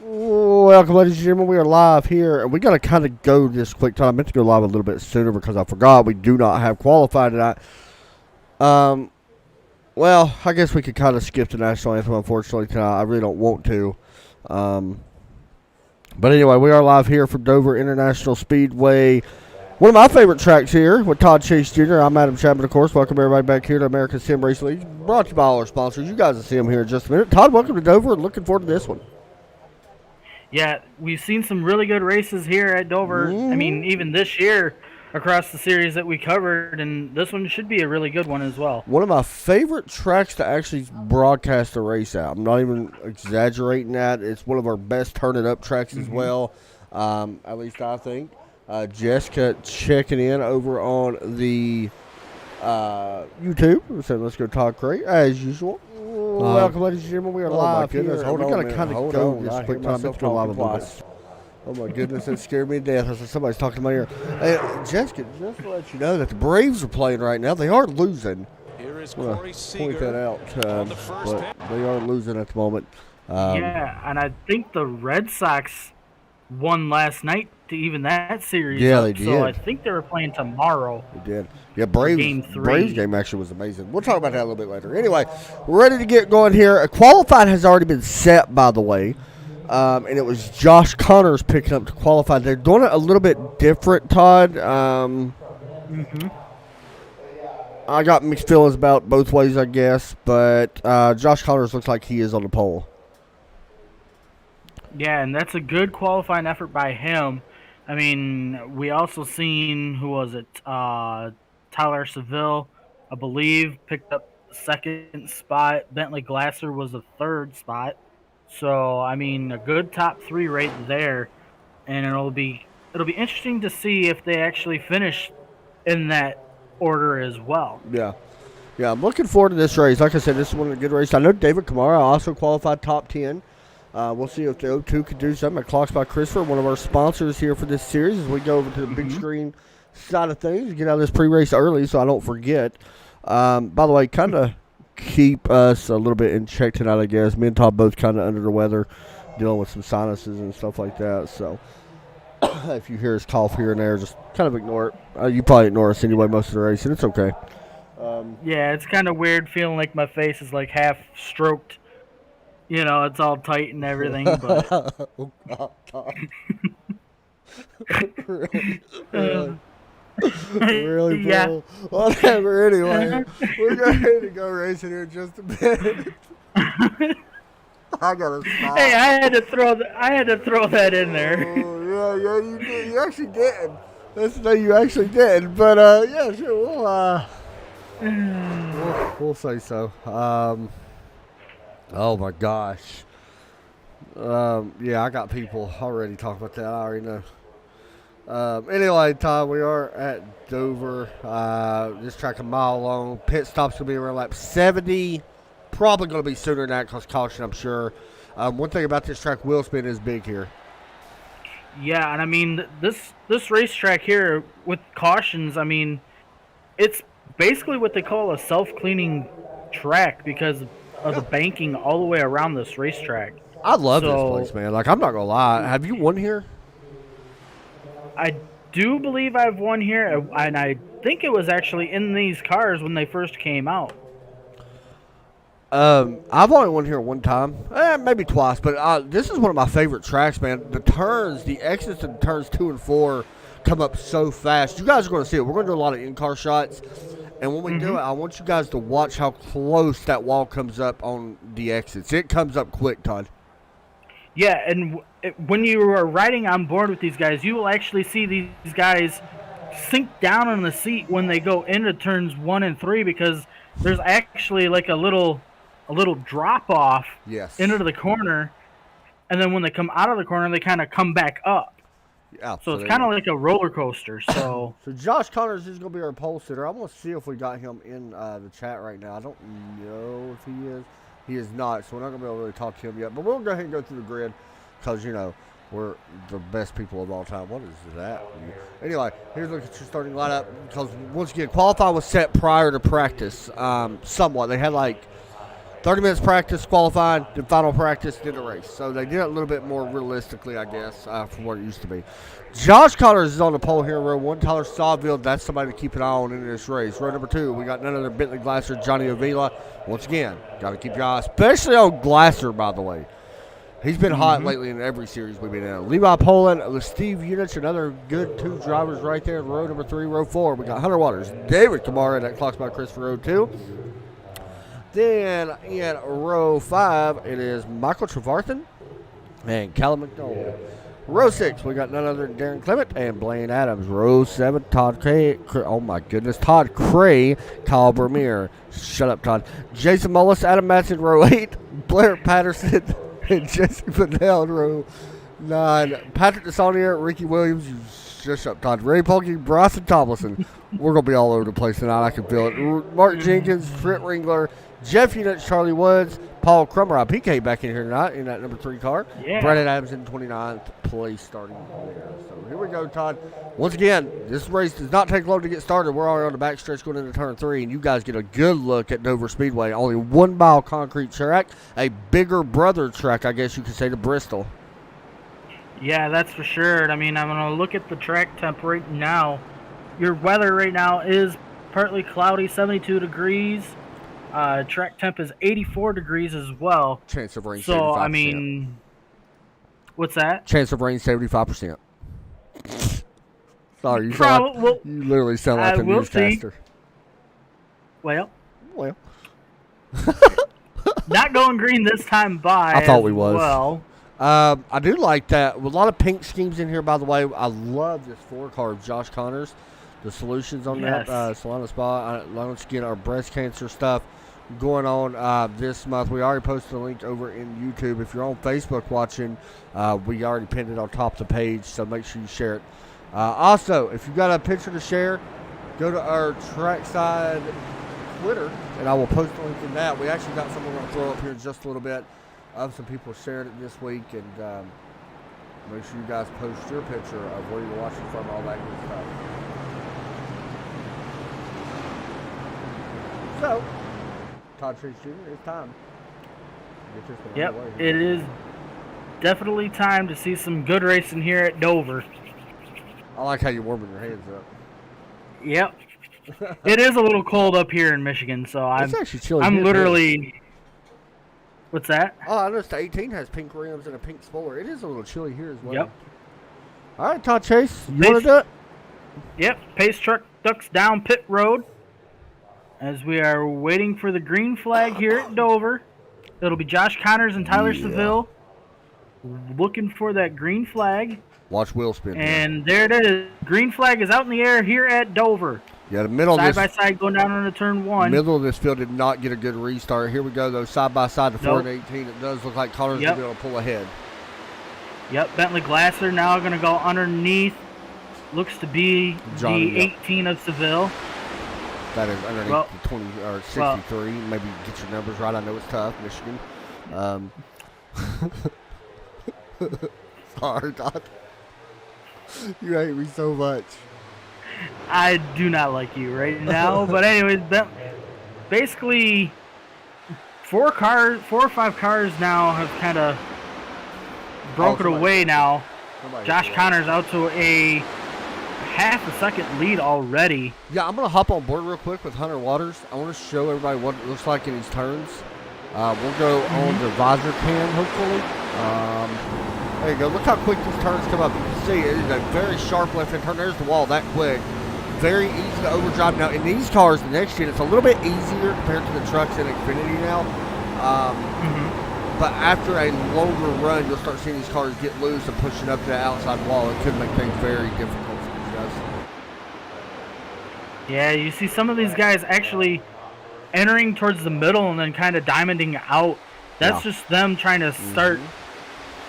Welcome, ladies and gentlemen. We are live here, and we got to kind of go this quick time. I meant to go live a little bit sooner because I forgot we do not have qualified tonight. Well, I guess we could kind of skip the national anthem, unfortunately, tonight. I really don't want to. But anyway, we are live here from Dover International Speedway. One of my favorite tracks here with Todd Chase Jr. I'm Adam Chapman, of course. Welcome everybody back here to American Sim Race League. Brought to you by all our sponsors. You guys will see them here in just a minute. Todd, welcome to Dover. Looking forward to this one. Yeah, we've seen some really good races here at Dover. I mean, even this year across the series that we covered, and this one should be a really good one as well. One of my favorite tracks to actually broadcast a race at. I'm not even exaggerating that. It's one of our best turn it up tracks as well, at least I think. Jessica checking in over on the YouTube. So let's go Todd Cray as usual. Welcome, ladies and gentlemen. We are live here. Hold we on, got to kind of go this quick time. Let's go live a little bit. Oh my goodness, that scared me to death. I said somebody's talking to my ear. Hey, Jessica, just to let you know that the Braves are playing right now. They are losing. Here is I'm Corey point that out, but they are losing at the moment. Yeah, and I think the Red Sox won last night to even that series. Yeah, up, they did. So I think they were playing tomorrow. They did. Yeah, Braves Game 3. Braves game actually was amazing. We'll talk about that a little bit later. Anyway, we're ready to get going here. A qualified has already been set, by the way. And it was Josh Connors picking up to qualify. They're doing it a little bit different, Todd. I got mixed feelings about both ways, I guess. But Josh Connors looks like he is on the pole. Yeah, and that's a good qualifying effort by him. I mean, we also seen, who was it? Tyler Seville, I believe, picked up the second spot. Bentley Glasser was the third spot. So, I mean, a good top three right there. And it'll be interesting to see if they actually finish in that order as well. Yeah. Yeah, I'm looking forward to this race. Like I said, this is one of the good races. I know David Kamara also qualified top 10. We'll see if the O2 can do something. Clocks by Christopher, one of our sponsors here for this series, as we go over to the big screen side of things and get out of this pre-race early so I don't forget. By the way, kind of keep us a little bit in check tonight, I guess. Me and Todd both kind of under the weather, dealing with some sinuses and stuff like that. So if you hear us cough here and there, just kind of ignore it. You probably ignore us anyway most of the race, and it's okay. Yeah, it's kind of weird feeling like my face is like half stroked. You know, it's all tight and everything, but Oh, God, Todd. Really? Really, Yeah. bro? Whatever, anyway. We're going to go racing here in just a minute. I gotta stop. hey, I had to throw that in there. Oh, yeah, you did. You actually didn't. That's no, you actually didn't. But, yeah, sure, we'll say so. Oh, my gosh. Yeah, I got people already talking about that. I already know. Anyway, Todd, we are at Dover. This track a mile long. Pit stop's going to be around lap 70. Probably going to be sooner than that because caution, I'm sure. One thing about this track, wheel spin is big here. Yeah, and I mean this racetrack here with cautions, I mean, it's basically what they call a self-cleaning track because of the banking all the way around this racetrack. I love this place, man. Like, I'm not going to lie. Have you won here? I do believe I've won here, and I think it was actually in these cars when they first came out. I've only won here one time, maybe twice, but this is one of my favorite tracks, man. The turns, the exits and turns 2 and 4 come up so fast. You guys are going to see it. We're going to do a lot of in-car shots, and when we do it, I want you guys to watch how close that wall comes up on the exits. It comes up quick, Todd. Yeah, and when you are riding on board with these guys, you will actually see these guys sink down on the seat when they go into turns 1 and 3 because there's actually like a little drop off into the corner, and then when they come out of the corner, they kind of come back up. Yeah, so it's kind of like a roller coaster. So, so Josh Connors is going to be our pole sitter. I'm going to see if we got him in the chat right now. I don't know if he is. He is not, so we're not going to be able to really talk to him yet. But we'll go ahead and go through the grid because, you know, we're the best people of all time. What is that? Anyway, here's a look at your starting lineup because, once again, qualify was set prior to practice somewhat. They had, like, 30 minutes practice, qualifying, then final practice, then the race. So they did it a little bit more realistically, I guess, from what it used to be. Josh Connors is on the pole here in row 1. Tyler Sawville, that's somebody to keep an eye on in this race. Row number 2, we got none other than Bentley Glasser, Johnny Avila. Once again, got to keep your eye, especially on Glasser, by the way. He's been hot lately in every series we've been in. Levi Poland, Steve Unich, another good 2 drivers right there in row number 3. Row 4, we got Hunter Waters, David Kamara, that clocks by Chris for row 2. Then in row 5, it is Michael Trevarthen and Callum McDowell. Row 6, we got none other than Darren Clement and Blaine Adams. Row 7, Todd Cray. Oh my goodness, Todd Cray, Kyle Vermeer. Shut up, Todd. Jason Mullis, Adam Matson. Row 8, Blair Patterson and Jesse Fennell in row 9. Patrick DeSaunier, Ricky Williams. You just up, Todd. Ray Polky, Bryson Tomlinson. We're going to be all over the place tonight. I can feel it. Mark Jenkins, Trent Ringler, Jeff Unich, Charlie Woods, Paul Crummer, PK back in here tonight in that number 3 car. Yeah. Brandon Adams in 29th place starting there. So here we go, Todd. Once again, this race does not take long to get started. We're already on the back stretch going into turn 3, and you guys get a good look at Dover Speedway. Only 1 mile concrete track, a bigger brother track, I guess you could say, to Bristol. Yeah, that's for sure. I mean, I'm going to look at the track temp right now. Your weather right now is partly cloudy, 72 degrees. Track temp is 84 degrees as well. Chance of rain, so 75%. I mean, what's that? Chance of rain, 75%. Sorry, you literally sound like a we'll newscaster. Well, Well, not going green this time by. I thought we was. Well, I do like that. With a lot of pink schemes in here, by the way. I love this 4-car of Josh Connors. The solutions on that, Solana Spa. Let's get our breast cancer stuff going on this month. We already posted a link over in YouTube. If you're on Facebook watching, we already pinned it on top of the page, so make sure you share it. Also, if you've got a picture to share, go to our Trackside Twitter, and I will post a link in that. We actually got something we're going to throw up here in just a little bit of some people shared it this week, and make sure you guys post your picture of where you're watching from, all that good stuff. So, Todd Trees Jr., it's time. Yep, it is definitely time to see some good racing here at Dover. I like how you're warming your hands up. Yep. It is a little cold up here in Michigan, so It's actually chilly. I'm literally... What's that? Oh, I noticed the 18 has pink rims and a pink spoiler. It is a little chilly here as well. Yep. All right, Todd Chase, you want to do it? Yep, Pace Truck ducks down pit road as we are waiting for the green flag here at Dover. It'll be Josh Connors and Tyler Seville looking for that green flag. Watch wheel spin. And there it is. Green flag is out in the air here at Dover. Yeah, the middle side of this, by side going down into turn 1. Middle of this field did not get a good restart. Here we go, though, side by side, the 4 and 18. It does look like Connors will be able to pull ahead. Yep, Bentley Glasser now going to go underneath. Looks to be Johnny, the 18 of Seville. That is underneath the 20 or 63. Maybe get your numbers right. I know it's tough, Michigan. Sorry, Todd. You hate me so much. I do not like you right now. But anyways, basically 4 or 5 cars now have kind of broken away now. Josh Connors out to a half a second lead already. Yeah, I'm going to hop on board real quick with Hunter Waters. I want to show everybody what it looks like in these turns. We'll go on the visor cam, hopefully. There you go. Look how quick these turns come up. You can see it is a very sharp left-hand turn. There's the wall that quick. Very easy to overdrive. Now, in these cars, the next gen, it's a little bit easier compared to the trucks in Xfinity now. But after a longer run, you'll start seeing these cars get loose and pushing up to the outside wall. It could make things very difficult for these guys. Yeah, you see some of these guys actually entering towards the middle and then kind of diamonding out. That's just them trying to start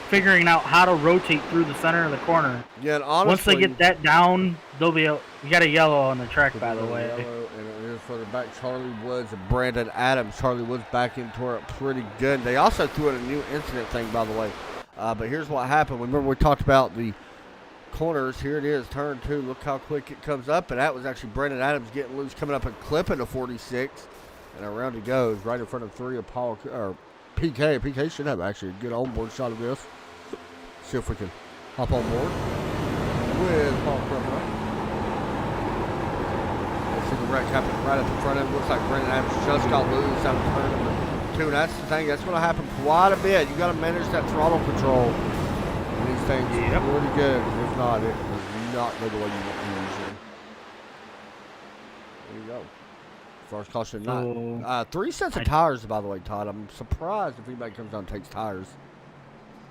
figuring out how to rotate through the center of the corner. Yeah, and honestly, once they get that down, they'll be. You got a yellow on the track, by the way. Yellow, and it is for the back. Charlie Woods and Brandon Adams. Charlie Woods back in tore it pretty good. They also threw in a new incident thing, by the way. But here's what happened. Remember we talked about the corners. Here it is, turn 2. Look how quick it comes up, and that was actually Brandon Adams getting loose, coming up and clipping a 46. And around he goes, right in front of 3 of Paul, or PK. PK should have actually a good onboard shot of this. See if we can hop on board with Paul Crummer. Let's see the wreck happening right at the front end. Looks like Brendan Adams just got loose out of turn number 2. And that's the thing, that's going to happen quite a bit. You got to manage that throttle control. And these things are pretty good. If not, it does not go the way you want to usually. There you go. First caution not. 3 sets of tires, by the way, Todd. I'm surprised if anybody comes down and takes tires.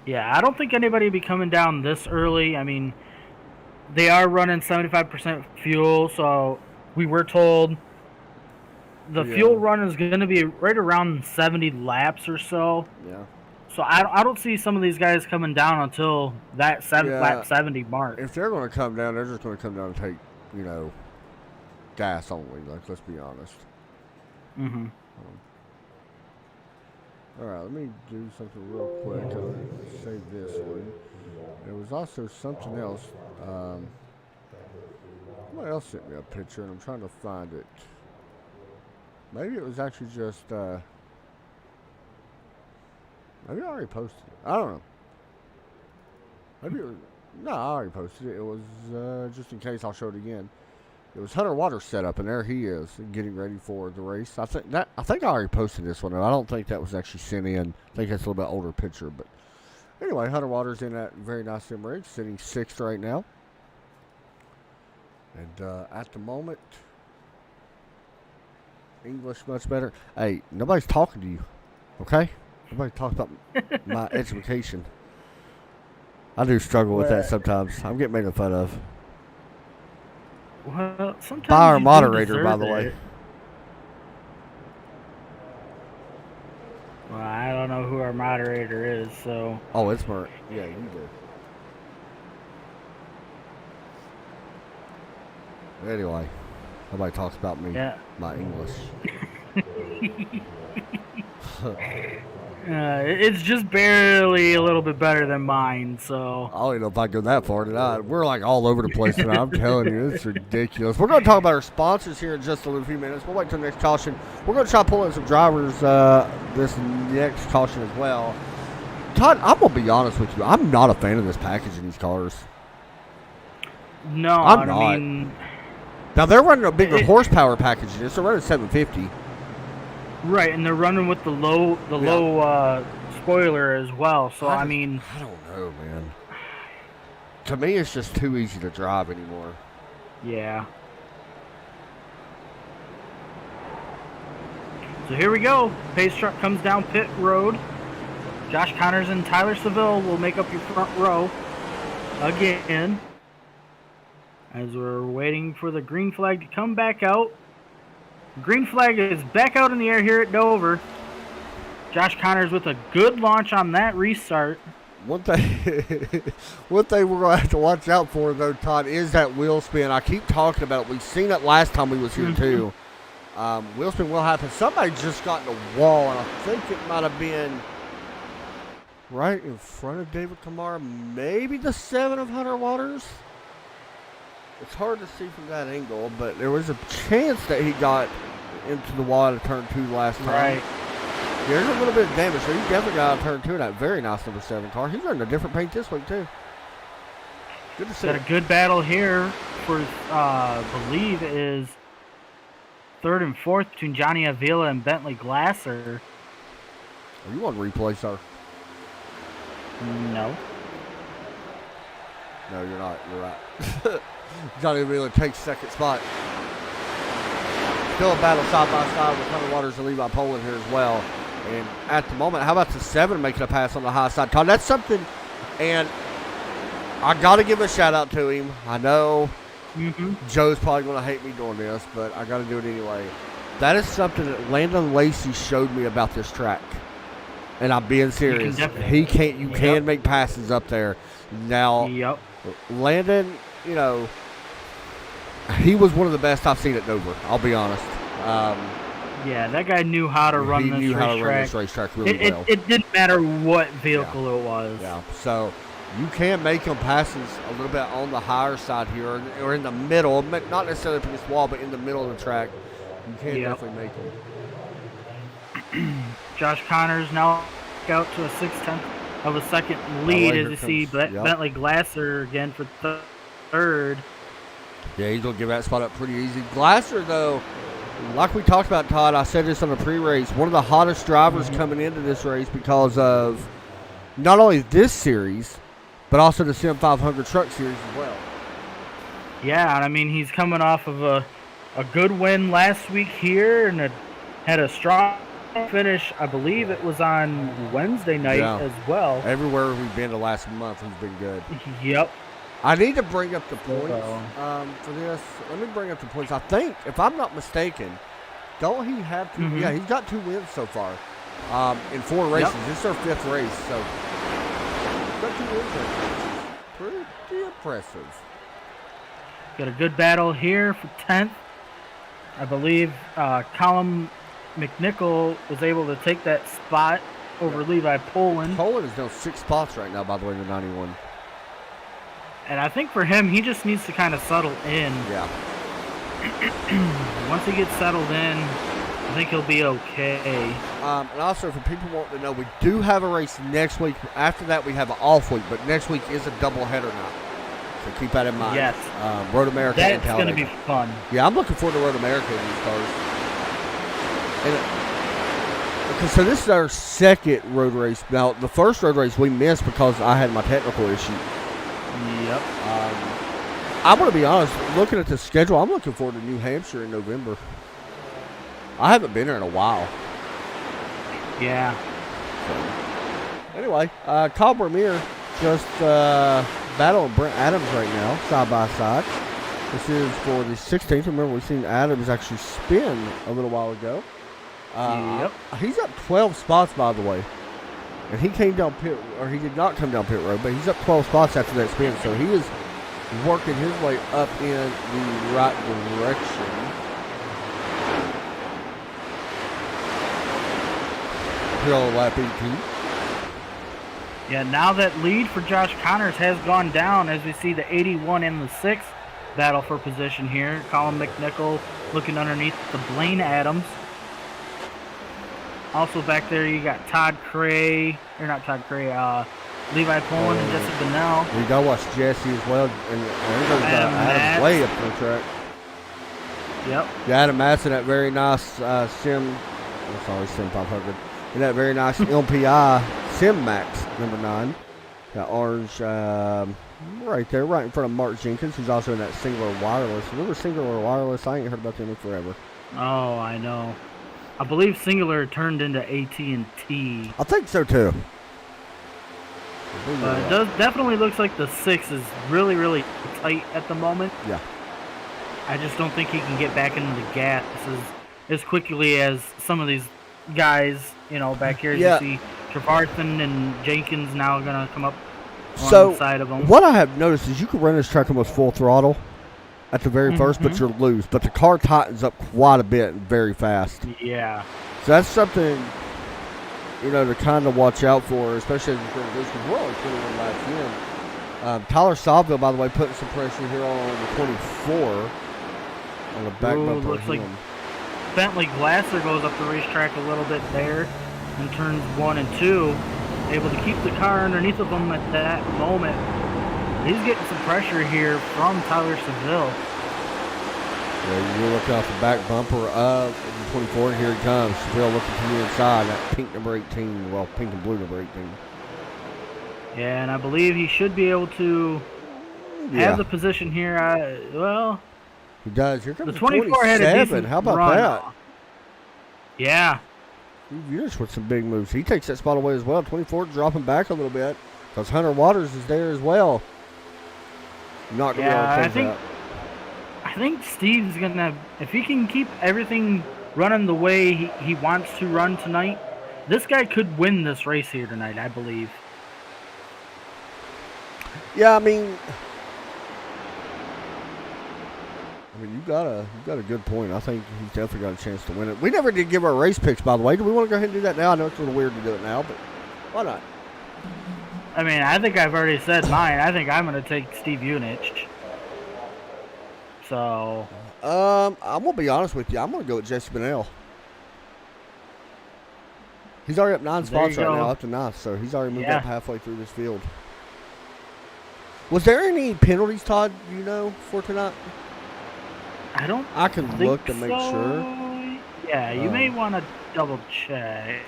Yeah, I don't think anybody will be coming down this early. I mean, they are running 75% fuel, so we were told the fuel run is going to be right around 70 laps or so. Yeah. So I don't see some of these guys coming down until that lap 70 mark. If they're going to come down, they're just going to come down and take, gas only. Like, let's be honest. Mm-hmm. All right, let me do something real quick. I'll save this one. There was also something else. Somebody else sent me a picture, and I'm trying to find it. Maybe it was actually just... maybe I already posted it. I don't know. Maybe it was... No, I already posted it. It was, just in case, I'll show it again. It was Hunter Waters set up, and there he is, getting ready for the race. I think I already posted this one. I don't think that was actually sent in. I think that's a little bit older picture. But anyway, Hunter Waters in that very nice sim rig, sitting 6th right now. And at the moment, English much better. Hey, nobody's talking to you, okay? Nobody talks about my education. I do struggle with that sometimes. I'm getting made fun of. Well, sometimes by our moderator, by the way. Well, I don't know who our moderator is, so. Oh, it's Mert. Yeah, you do. Anyway, nobody talks about me. Yeah. My English. It's just barely a little bit better than mine, so. I don't even know if I go that far tonight. We're like all over the place tonight. I'm telling you, it's ridiculous. We're going to talk about our sponsors here in just a few minutes. We'll wait till the next caution. We're going to try to pull in some drivers this next caution as well. Todd, I'm going to be honest with you. I'm not a fan of this package in these cars. No, I'm not. I mean. Now, they're running a bigger horsepower package in this. They're running 750. Right, and they're running with the low spoiler as well. So I mean, I don't know, man. To me, it's just too easy to drive anymore. Yeah. So here we go. Pace truck comes down pit road. Josh Connors and Tyler Seville will make up your front row again. As we're waiting for the green flag to come back out. Green flag is back out in the air here at Dover. Josh Connors with a good launch on that restart. One thing we're going to have to watch out for, though, Todd, is that wheel spin. I keep talking about it. We've seen it last time we was here, too. Wheel spin will happen. Somebody just got in the wall, and I think it might have been right in front of David Kamara. Maybe the 7 of Hunter Waters. It's hard to see from that angle, but there was a chance that he got into the wall of turn 2 last time. Right. There's a little bit of damage, so he definitely got out of turn 2 in that very nice number 7 car. He's running a different paint this week, too. Good to see. Got a good battle here for, believe it is 3rd and 4th between Johnny Avila and Bentley Glasser. Are you on replay, sir? No. No, you're not. You're right. Johnny Avila takes 2nd spot. Still a battle side by side with Hunter Waters and Levi Poland here as well. And at the moment, how about the 7 making a pass on the high side? Todd, that's something, and I got to give a shout out to him. I know Joe's probably going to hate me doing this, but I got to do it anyway. That is something that Landon Lacey showed me about this track. And I'm being serious. You can make passes up there. Now, Landon, he was one of the best I've seen at Dover, I'll be honest. Yeah, that guy knew how to run this racetrack really well. It didn't matter what vehicle it was. Yeah, so you can make them passes a little bit on the higher side here or in the middle, not necessarily up against the wall, but in the middle of the track. You can definitely make them. Josh Connors now out to a 6/10 of a second lead wait, as here you see comes- yep. Bentley Glasser again for third. Yeah, he's going to give that spot up pretty easy. Glasser, though, like we talked about, Todd, I said this on the pre-race, one of the hottest drivers coming into this race because of not only this series, but also the Sim 500 Truck Series as well. Yeah, and I mean he's coming off of a good win last week here and had a strong finish. I believe it was on Wednesday night as well. Everywhere we've been the last month, he's been good. Yep. I need to bring up the points for this. Let me bring up the points. I think, if I'm not mistaken, don't he have two? Yeah, he's got 2 wins so far in 4 races. This is their 5th race, so he's got 2 wins there. Pretty impressive. Got a good battle here for 10th. I believe Colin McNichol was able to take that spot over Levi Poland. Poland is down 6 spots right now, by the way, in the 91. And I think for him, he just needs to kind of settle in. Yeah. Once he gets settled in, I think he'll be okay. And also, for people wanting to know, we do have a race next week. After that, we have an off week, but next week is a doubleheader now. So keep that in mind. Yes. Road America and That's going to be fun. Yeah, I'm looking forward to Road America in these cars. Okay, so this is our 2nd road race. Now, the first road race we missed because I had my technical issue. Yep. I'm going to be honest, looking at the schedule, I'm looking forward to New Hampshire in November. I haven't been there in a while. Yeah. So, anyway, Kyle Vermeer just battling Brent Adams right now, side by side. This is for the 16th. Remember, we've seen Adams actually spin a little while ago. Yep. He's up 12 spots, by the way. And he came down pit, or he did not come down pit road, but he's up 12 spots after that spin. So he is working his way up in the right direction. Here on lap 18. Yeah, now that lead for Josh Connors has gone down as we see the 81 and the 6 battle for position here. Colin McNichol looking underneath the Blaine Adams. Also back there you got Todd Cray, or not Todd Cray, Levi Poland and Jesse Bennell. We got to watch Jesse as well. And there goes Adam way up the track. Yep. Yeah, Adam Matson, that very nice Sim 500. And that very nice MPI Sim Max number 9. That orange right there, right in front of Mark Jenkins, who's also in that Singular Wireless. Remember Singular Wireless? I ain't heard about them in forever. Oh, I know. I believe Singular turned into AT&T. I think so too. But it definitely looks like the 6 is really, really tight at the moment. Yeah. I just don't think he can get back into the gas as quickly as some of these guys, you know, back here. Yeah. You see Trevarthen and Jenkins now going to come up on the side of them. What I have noticed is you can run this track almost full throttle at the very first, but you're loose. But the car tightens up quite a bit and very fast. Yeah. So that's something, you know, to kind of watch out for, especially as you're going to lose, because we're only 21 laps in. Tyler Sawville, by the way, putting some pressure here on the 24 on the back bumper. Looks like Bentley Glasser goes up the racetrack a little bit there in turns 1 and 2, able to keep the car underneath of him at that moment. He's getting some pressure here from Tyler Seville. Yeah, you're looking off the back bumper of the 24, and here he comes. Seville looking to the inside, that pink number 18, well, pink and blue number 18. Yeah, and I believe he should be able to have the position here. Well, he does. Here comes the 24 had a decent How about run. that? Yeah. Years with some big moves. He takes that spot away as well. 24 dropping back a little bit because Hunter Waters is there as well. Not going to be able to take that. I think Steve's going to, if he can keep everything running the way he wants to run tonight, this guy could win this race here tonight, I believe. Yeah, I mean, you got a good point. I think he's definitely got a chance to win it. We never did give our race picks, by the way. Do we want to go ahead and do that now? I know it's a little weird to do it now, but why not? I mean, I think I've already said mine. I think I'm going to take Steve Unich. So, I'm going to be honest with you. I'm going to go with Jesse Bennell. He's already up 9 There spots you right go. now, up to 9th, so he's already moved Yeah. up halfway through this field. Was there any penalties, Todd, for tonight? I don't I can think look to make so. sure. Yeah, you may want to double check.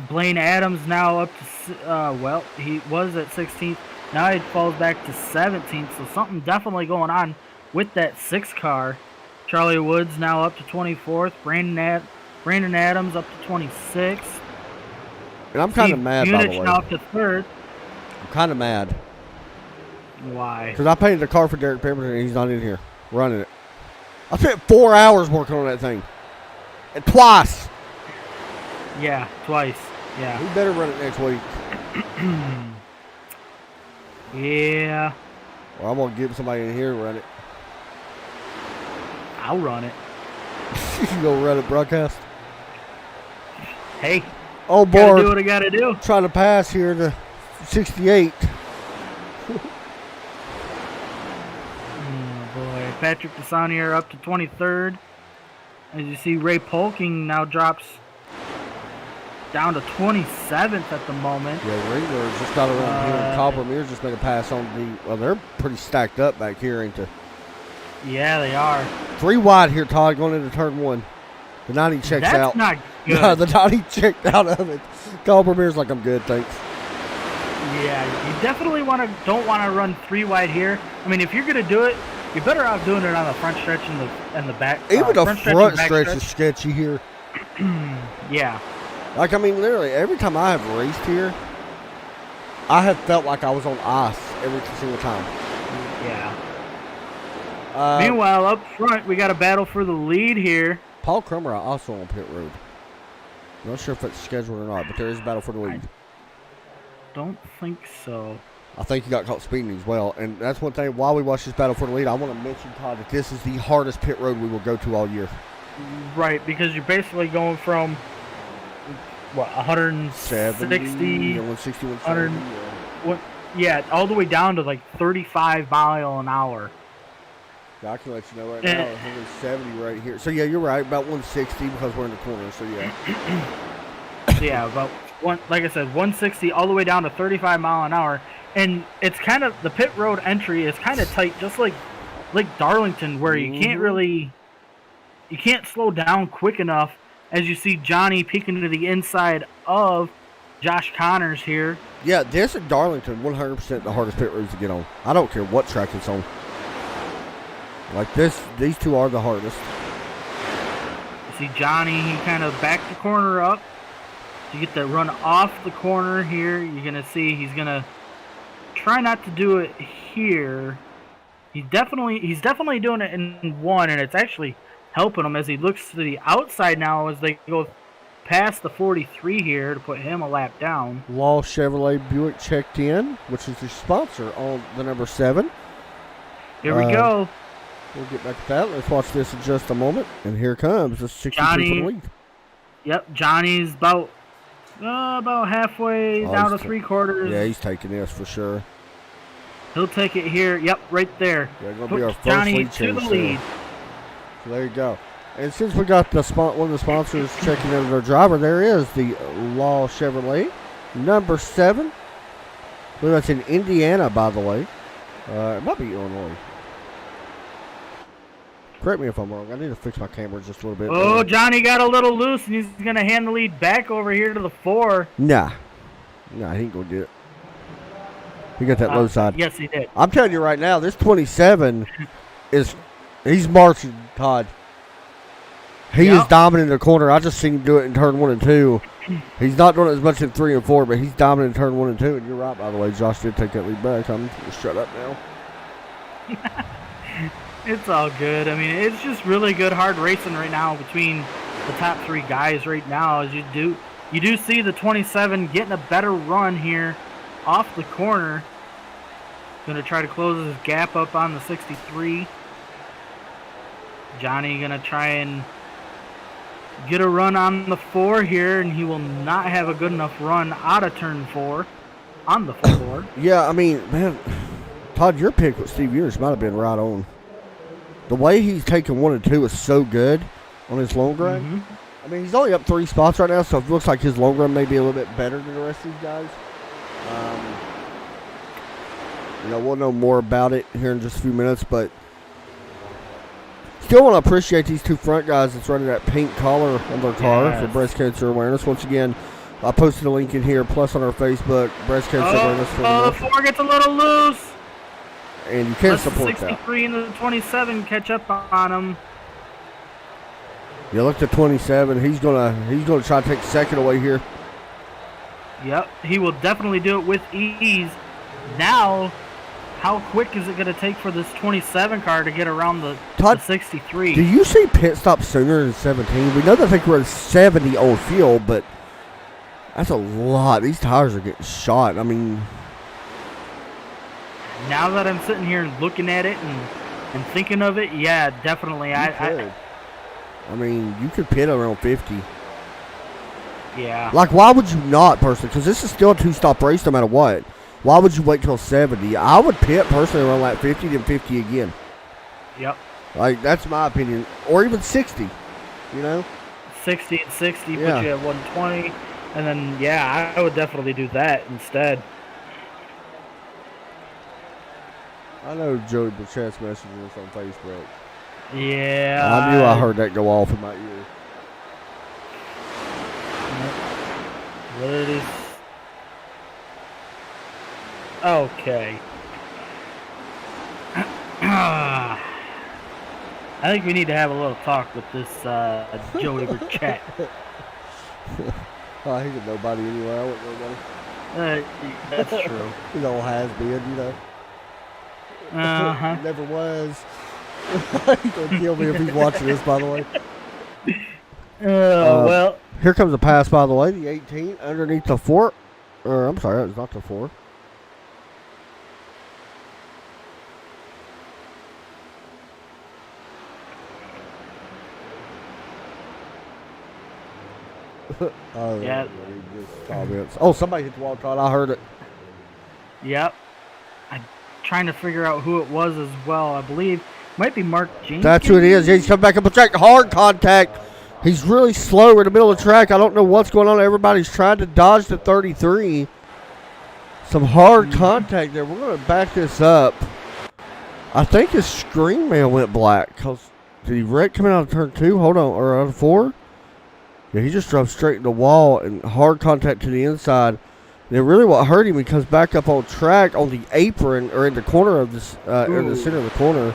Blaine Adams now up to he was at 16th. Now he falls back to 17th. So something definitely going on with that 6 car. Charlie Woods now up to 24th. Brandon Adams up to 26th. And I'm kind of Steve mad, by the Munich way. now up to 3rd. I'm kind of mad. Why? Because I painted the car for Derek Pemberton and he's not in here running it. I spent 4 hours working on that thing. And twice. Yeah, twice. Yeah. We better run it next week. Yeah. Or I'm going to get somebody in here to run it. I'll run it. You go run it broadcast. Hey, Oh, gotta do boy. what I gotta do. Trying to pass here to 68. Oh boy, Patrick Desaunier up to 23rd. As you see, Ray Polking now drops down to 27th at the moment. Yeah, Ringler's just got around here. And Coppermere's just made a pass on the. Well, they're pretty stacked up back here, ain't they? Yeah, they are. 3 wide here, Todd, going into turn 1. The 90 checks That's out. not good. No, the 90 checked out of it. Coppermere's like, I'm good, thanks. Yeah, you definitely don't want to run 3 wide here. I mean, if you're gonna do it, you're better off doing it on the front stretch and the back. Even the front front and back stretch is sketchy here. Yeah. Like, I mean, literally, every time I have raced here, I have felt like I was on ice every single time. Yeah. Uh, Meanwhile, up front, we got a battle for the lead here. Paul Crummer also on pit road. Not sure if it's scheduled or not, but there is a battle for the lead. Don't think so. I think he got caught speeding as well. And that's one thing, while we watch this battle for the lead, I want to mention, Todd, that this is the hardest pit road we will go to all year. Right, because you're basically going from, what, 160? 160, 170. Yeah, all the way down to like 35 mile an hour. Yeah, I can let you know right now, 170 right here. So, yeah, you're right, about 160 because we're in the corner, so yeah. Yeah, about like I said, 160 all the way down to 35 mile an hour. And it's kind of, the pit road entry is kind of tight, just like Darlington, where you can't slow down quick enough. As you see Johnny peeking to the inside of Josh Connors here. Yeah, this at Darlington, 100% the hardest pit roads to get on. I don't care what track it's on. Like this, these two are the hardest. You see Johnny, he kind of backed the corner up. To get that run off the corner here, you're going to see he's going to try not to do it here. He's definitely doing it in 1, and it's actually helping him as he looks to the outside now as they go past the 43 here to put him a lap down. Law Chevrolet Buick checked in, which is the sponsor on the number 7. Here we go. We'll get back to that. Let's watch this in just a moment. And here comes the 62 Johnny. for the lead. Yep, Johnny's about halfway down to 3/4. Yeah, he's taking this for sure. He'll take it here. Yep, right there. Yeah, going to be our first Johnny lead to change. the lead. So there you go. And since we got the one of the sponsors checking in their driver, there is the Law Chevrolet, number 7. Well, that's in Indiana, by the way. It might be Illinois. Correct me if I'm wrong. I need to fix my camera just a little bit. Oh, Johnny got a little loose, and he's going to hand the lead back over here to the 4. Nah, he ain't going to do it. He got that low side. Yes, he did. I'm telling you right now, this 27 he's marching, Todd. He is dominant in the corner. I just seen him do it in turn 1 and 2. He's not doing it as much in 3 and 4, but he's dominant in turn 1 and 2. And you're right, by the way. Josh did take that lead back. I'm going to shut up now. It's all good. I mean, it's just really good, hard racing right now between the top 3 guys right now. As you do see the 27 getting a better run here off the corner. Going to try to close his gap up on the 63. Johnny going to try and get a run on the 4 here, and he will not have a good enough run out of turn 4 on the 4. Yeah, I mean, man, Todd, your pick with Steve Eunice might have been right on. The way he's taking 1 and 2 is so good. on his long run. Mhm. I mean, he's only up 3 spots right now, so it looks like his long run may be a little bit better than the rest of these guys. We'll know more about it here in just a few minutes, but still want to appreciate these 2 front guys that's running that pink collar on their car for breast cancer awareness. Once again, I posted a link in here, plus on our Facebook, breast cancer awareness for the 4 gets a little loose. And you can't Let support the 63 and the 27 catch up on him. You look at 27. He's gonna try to take second away here. Yep, he will definitely do it with ease. Now, how quick is it going to take for this 27 car to get around the 63? Do you see pit stop sooner than 17? We know that they were 70 on field, but that's a lot. These tires are getting shot. I mean, now that I'm sitting here and looking at it and thinking of it, yeah, definitely. I mean, you could pit around 50. Yeah. Like, why would you not, personally? Because this is still a 2-stop race no matter what. Why would you wait till 70? I would pit personally around like 50, then 50 again. Yep. Like, that's my opinion. Or even 60, 60 and 60 Yeah. put you at 120. And then, yeah, I would definitely do that instead. I know Joey Burchett's messaging us on Facebook. Yeah. I knew I heard that go off in my ear. What it is? Okay. I think we need to have a little talk with this Joey Burchett. Oh, he's a nobody anyway. I wouldn't nobody. That's true. He's all has been, Uh-huh. Never was. He's gonna kill me if he's watching this, by the way. Well. Here comes a pass, by the way. The 18 underneath the 4. Or, I'm sorry, that was not the 4. Oh, yeah. Comments. Oh, somebody hit the wall, Todd. I heard it. Yep. I'm trying to figure out who it was as well. I believe might be Mark Jenkins. That's who it is. He's coming back up the track. Hard contact. He's really slow in the middle of the track. I don't know what's going on. Everybody's trying to dodge the 33. Some hard contact there. We're going to back this up. I think his screen mail went black. Did he wreck coming out of turn 2? Hold on. Or out of 4? Yeah, he just drove straight in the wall and hard contact to the inside. And then really what hurt him, he comes back up on track on the apron or in the corner of this, in the center of the corner.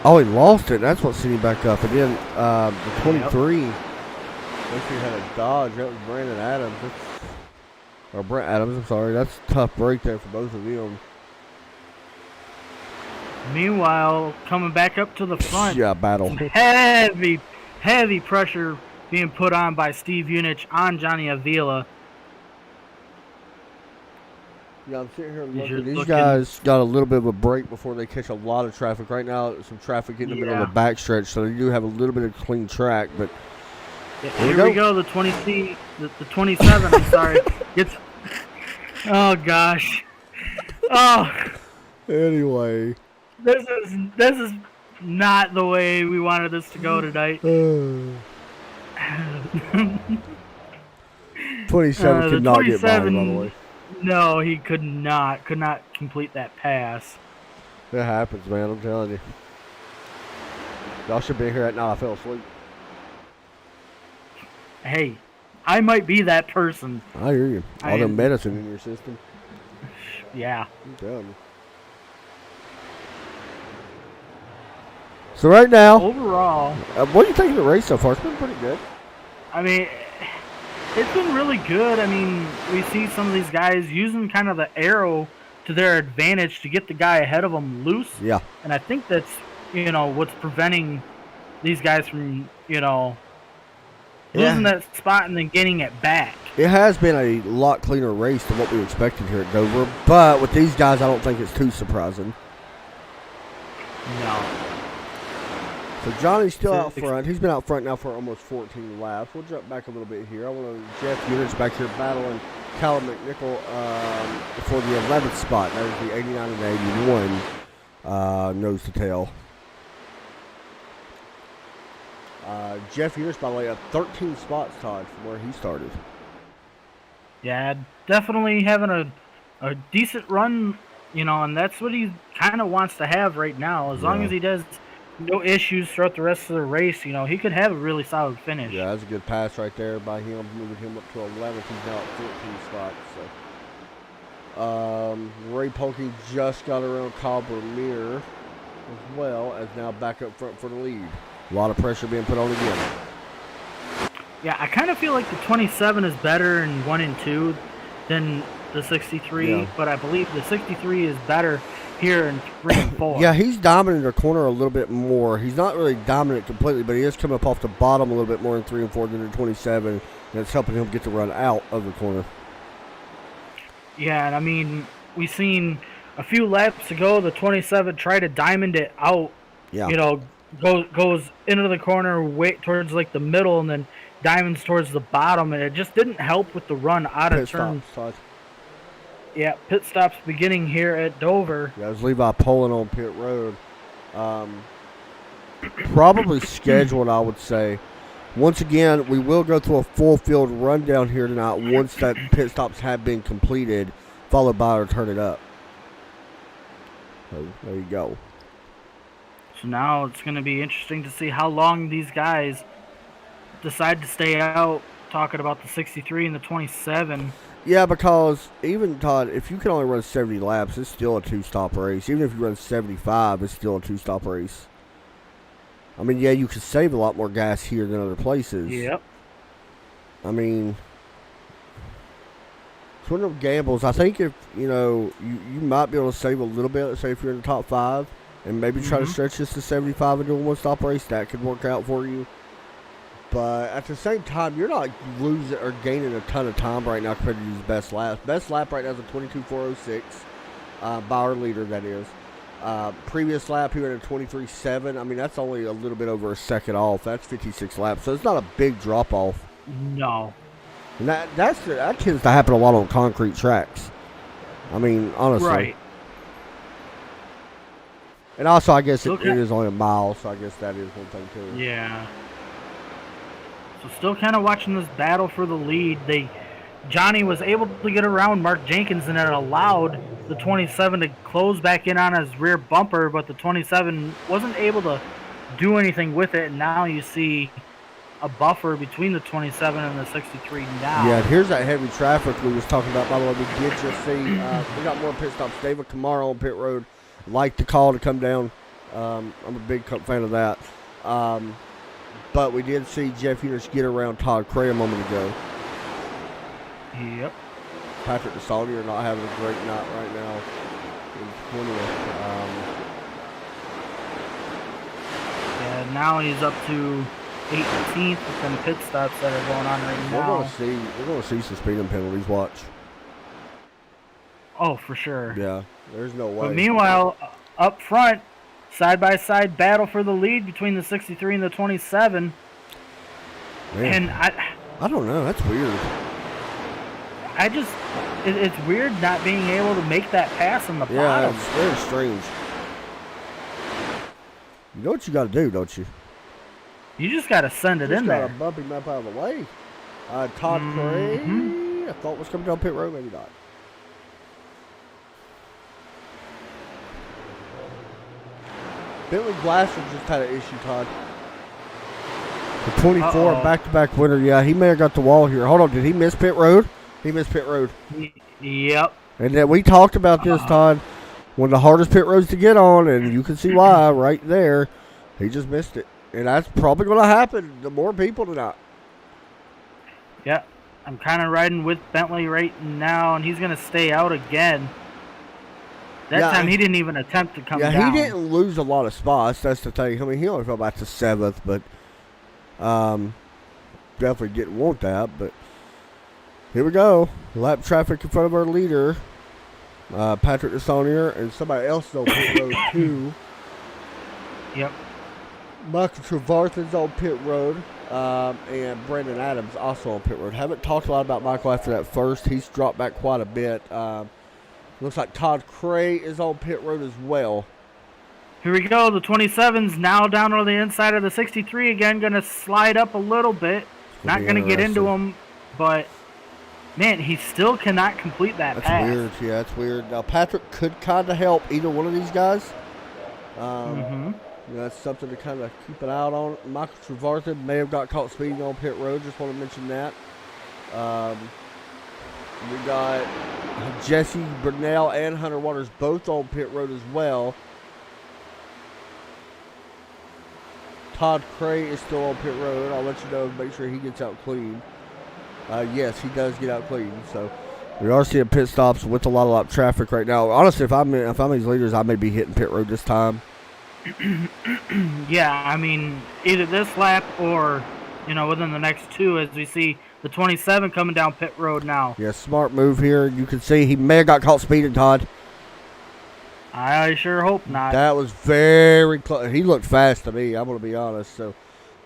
Oh, he lost it. That's what sent him back up. And then the 23, he had a dodge. That was Brandon Adams. Or Brent Adams, I'm sorry. That's a tough break there for both of them. Meanwhile, coming back up to the front. Yeah, battle. Heavy pressure being put on by Steve Unich on Johnny Avila. Yeah, I'm sitting here looking. These guys got a little bit of a break before they catch a lot of traffic. Right now, some traffic in the middle of the backstretch, so they do have a little bit of clean track. But here we go. The 27. I'm sorry. Oh gosh. Oh. Anyway, this is not the way we wanted this to go tonight. 27 could not get by, by the way. No, he could not complete that pass. It happens, man. I'm telling you. Y'all should be here at night. I fell asleep. Hey, I might be that person. I hear you. All the medicine in your system. Yeah. I'm telling you. So right now, overall, what do you think of the race so far? It's been pretty good. I mean, it's been really good. I mean, we see some of these guys using kind of the arrow to their advantage to get the guy ahead of them loose. Yeah. And I think that's, what's preventing these guys from, losing that spot and then getting it back. It has been a lot cleaner race than what we expected here at Dover. But with these guys, I don't think it's too surprising. No. So Johnny's still out front. He's been out front now for almost 14 laps. We'll jump back a little bit here. I want to Jeff Unich back here battling Callum McNichol for the 11th spot. That is the 89 and 81 nose to tail. Jeff Enos, by the way, up 13 spots, Todd, from where he started. Yeah, definitely having a decent run, and that's what he kind of wants to have right now. As long as he does no issues throughout the rest of the race, he could have a really solid finish. Yeah, that's a good pass right there by him, moving him up to 11th. He's now at 14 spots. So, Ray Polkey just got around Kyle Vermeer as well as now back up front for the lead. A lot of pressure being put on again. Yeah, I kind of feel like the 27 is better in 1 and 2 than the 63, but I believe the 63 is better here in 3 and 4. Yeah, he's dominant the corner a little bit more. He's not really dominant completely, but he is coming up off the bottom a little bit more in 3 and 4 than the 27, and it's helping him get the run out of the corner. Yeah, and I mean, we seen a few laps ago the 27 try to diamond it out. Yeah. Goes into the corner, way towards like the middle, and then diamonds towards the bottom, and it just didn't help with the run out of turn. Yeah, pit stops beginning here at Dover. Yeah, it was Levi Poland on pit road. Probably scheduled, I would say. Once again, we will go through a full field rundown here tonight once that pit stops have been completed, followed by our turn it up. So there you go. So now it's going to be interesting to see how long these guys decide to stay out, talking about the 63 and the 27. Yeah, because even, Todd, if you can only run 70 laps, it's still a two-stop race. Even if you run 75, it's still a two-stop race. I mean, yeah, you could save a lot more gas here than other places. Yep. I mean, it's one of them gambles. I think if, you might be able to save a little bit, let's say if you're in the top 5, and maybe try to stretch this to 75 and do a one-stop race, that could work out for you. But at the same time, you're not losing or gaining a ton of time right now compared to these best laps. Best lap right now is a 22.406 by our leader, that is. Previous lap, he went at 23.7. I mean, that's only a little bit over a second off. That's 56 laps, so it's not a big drop-off. No. And that tends to happen a lot on concrete tracks. I mean, honestly. Right. And also, I guess it is only a mile, so I guess that is one thing, too. Yeah. So still kind of watching this battle for the lead. Johnny was able to get around Mark Jenkins, and it allowed the 27 to close back in on his rear bumper, but the 27 wasn't able to do anything with it, and now you see a buffer between the 27 and the 63 now. Yeah, here's that heavy traffic we was talking about. By the way, we did just see, we got more pit stops. David Kamara on pit road. Like the call to come down. I'm a big fan of that. But we did see Jeff Enos get around Todd Cray a moment ago. Yep. Patrick DeSaltier not having a great night right now in 20th. Yeah, now he's up to 18th with some pit stops that are going on right now. We're going to see some speeding penalties. Watch. Oh, for sure. Yeah, there's no way. But meanwhile, up front, side-by-side battle for the lead between the 63 and the 27. Man, and I don't know. That's weird. It's weird not being able to make that pass on the bottom. Yeah, it's very strange. You know what you got to do, don't you? You just got to send it in there. Just got to bump him up out of the way. Todd Cray, I thought was coming down pit road, maybe not. Bentley Glasser just had an issue, Todd. The 24 back-to-back winner. Yeah, he may have got the wall here. Hold on, did he miss pit road? He missed pit road. Yep. And then we talked about this, Todd. One of the hardest pit roads to get on, and you can see why right there. He just missed it. And that's probably going to happen to more people tonight. Yeah, I'm kind of riding with Bentley right now, and he's going to stay out again. That time he didn't even attempt to come down. Yeah, he didn't lose a lot of spots. That's the thing. I mean, he only fell back to 7th, but definitely didn't want that. But here we go. Lap traffic in front of our leader, Patrick DeSaltier, and somebody else on pit road, too. Yep. Michael Trevarthen's on pit road, and Brandon Adams also on pit road. Haven't talked a lot about Michael after that first. He's dropped back quite a bit. Looks like Todd Cray is on pit road as well. Here we go. The 27's now down on the inside of the 63 again. Going to slide up a little bit. Not going to get into him, but man, he still cannot complete that That's pass. weird. Yeah, that's weird. Now, Patrick could kind of help either one of these guys. That's something to kind of keep an eye out on. Michael Trevarthen may have got caught speeding on pit road. Just want to mention that. We got Jesse Burnell and Hunter Waters both on pit road as well. Todd Cray is still on pit road. I'll let you know. Make sure he gets out clean. Yes, he does get out clean. So we are seeing pit stops with a lot of traffic right now. Honestly, if I'm these leaders, I may be hitting pit road this time. Yeah, I mean, either this lap or, within the next two, as we see the 27 coming down pit road now. Yeah, smart move here. You can see he may have got caught speeding, Todd. I sure hope not. That was very close. He looked fast to me, I'm going to be honest. So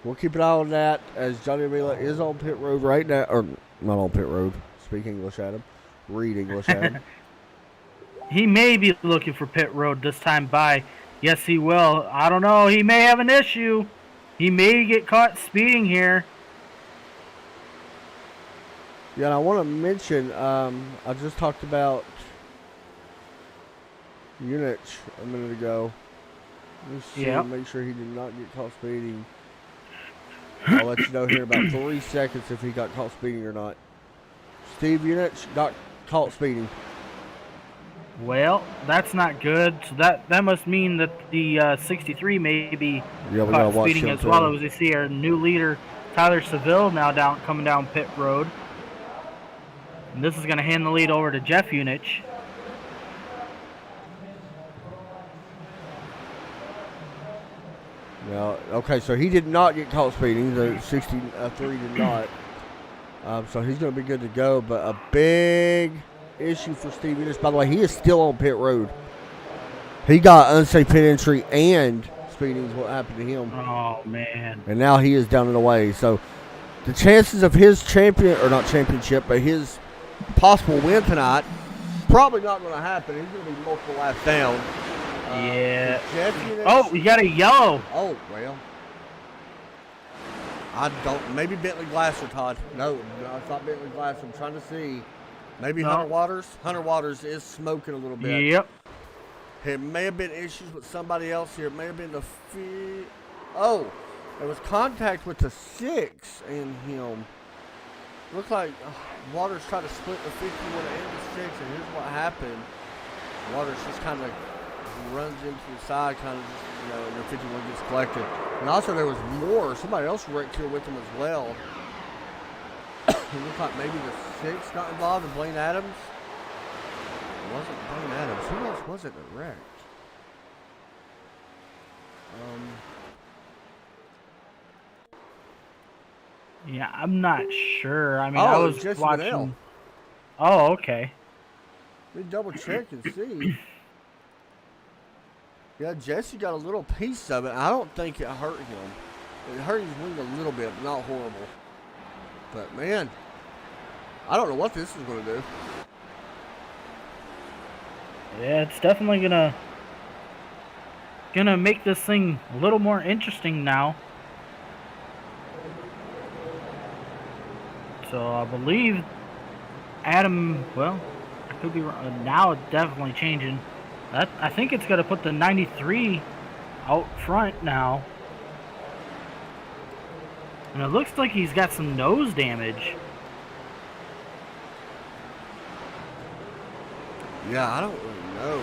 we'll keep an eye on that as Johnny Avila is on pit road right now. Or not on pit road. Speak English at him. Read English at him. He may be looking for pit road this time by. Yes, he will. I don't know. He may have an issue. He may get caught speeding here. Yeah, and I want to mention, I just talked about Unich a minute ago. Let's see, make sure he did not get caught speeding. I'll let you know here in about 3 seconds if he got caught speeding or not. Steve Unich got caught speeding. Well, that's not good. So that must mean that the 63 may be caught speeding as well. As we see our new leader, Tyler Seville, now coming down pit road. And this is going to hand the lead over to Jeff Unich. Now, okay, so he did not get caught speeding. The 63 did not. So he's going to be good to go. But a big issue for Steve Unich. By the way, he is still on pit road. He got unsafe pit entry and speeding is what happened to him. Oh, man. And now he is down and away. So the chances of his but his possible win tonight, probably not going to happen. He's going to be multiple laps down. Yeah. Oh, we got a yellow. Oh, well. I don't. Maybe Bentley Glasser, Todd. No, it's not Bentley Glasser. I'm trying to see. Maybe Hunter Waters. Hunter Waters is smoking a little bit. Yep. It may have been issues with somebody else here. It may have been the Oh, there was contact with the 6 and him. Looked like Waters tried to split the 51 and the 6, and here's what happened. Waters just kind of runs into the side, kind of just, and the 51 gets collected. And also there was more. Somebody else wrecked here with him as well. It looked like maybe the 6 got involved in Blaine Adams. It wasn't Blaine Adams. Who else was it that wrecked? Yeah, I'm not sure. I mean, I was Jesse watching. Burnell. Oh, okay. Let me double check and see. Yeah, Jesse got a little piece of it. I don't think it hurt him. It hurt his wing a little bit, but not horrible. But man, I don't know what this is going to do. Yeah, it's definitely gonna make this thing a little more interesting now. So I believe Adam. Well, I could be wrong. Now it's definitely changing. I think it's gonna put the 93 out front now. And it looks like he's got some nose damage. Yeah, I don't really know.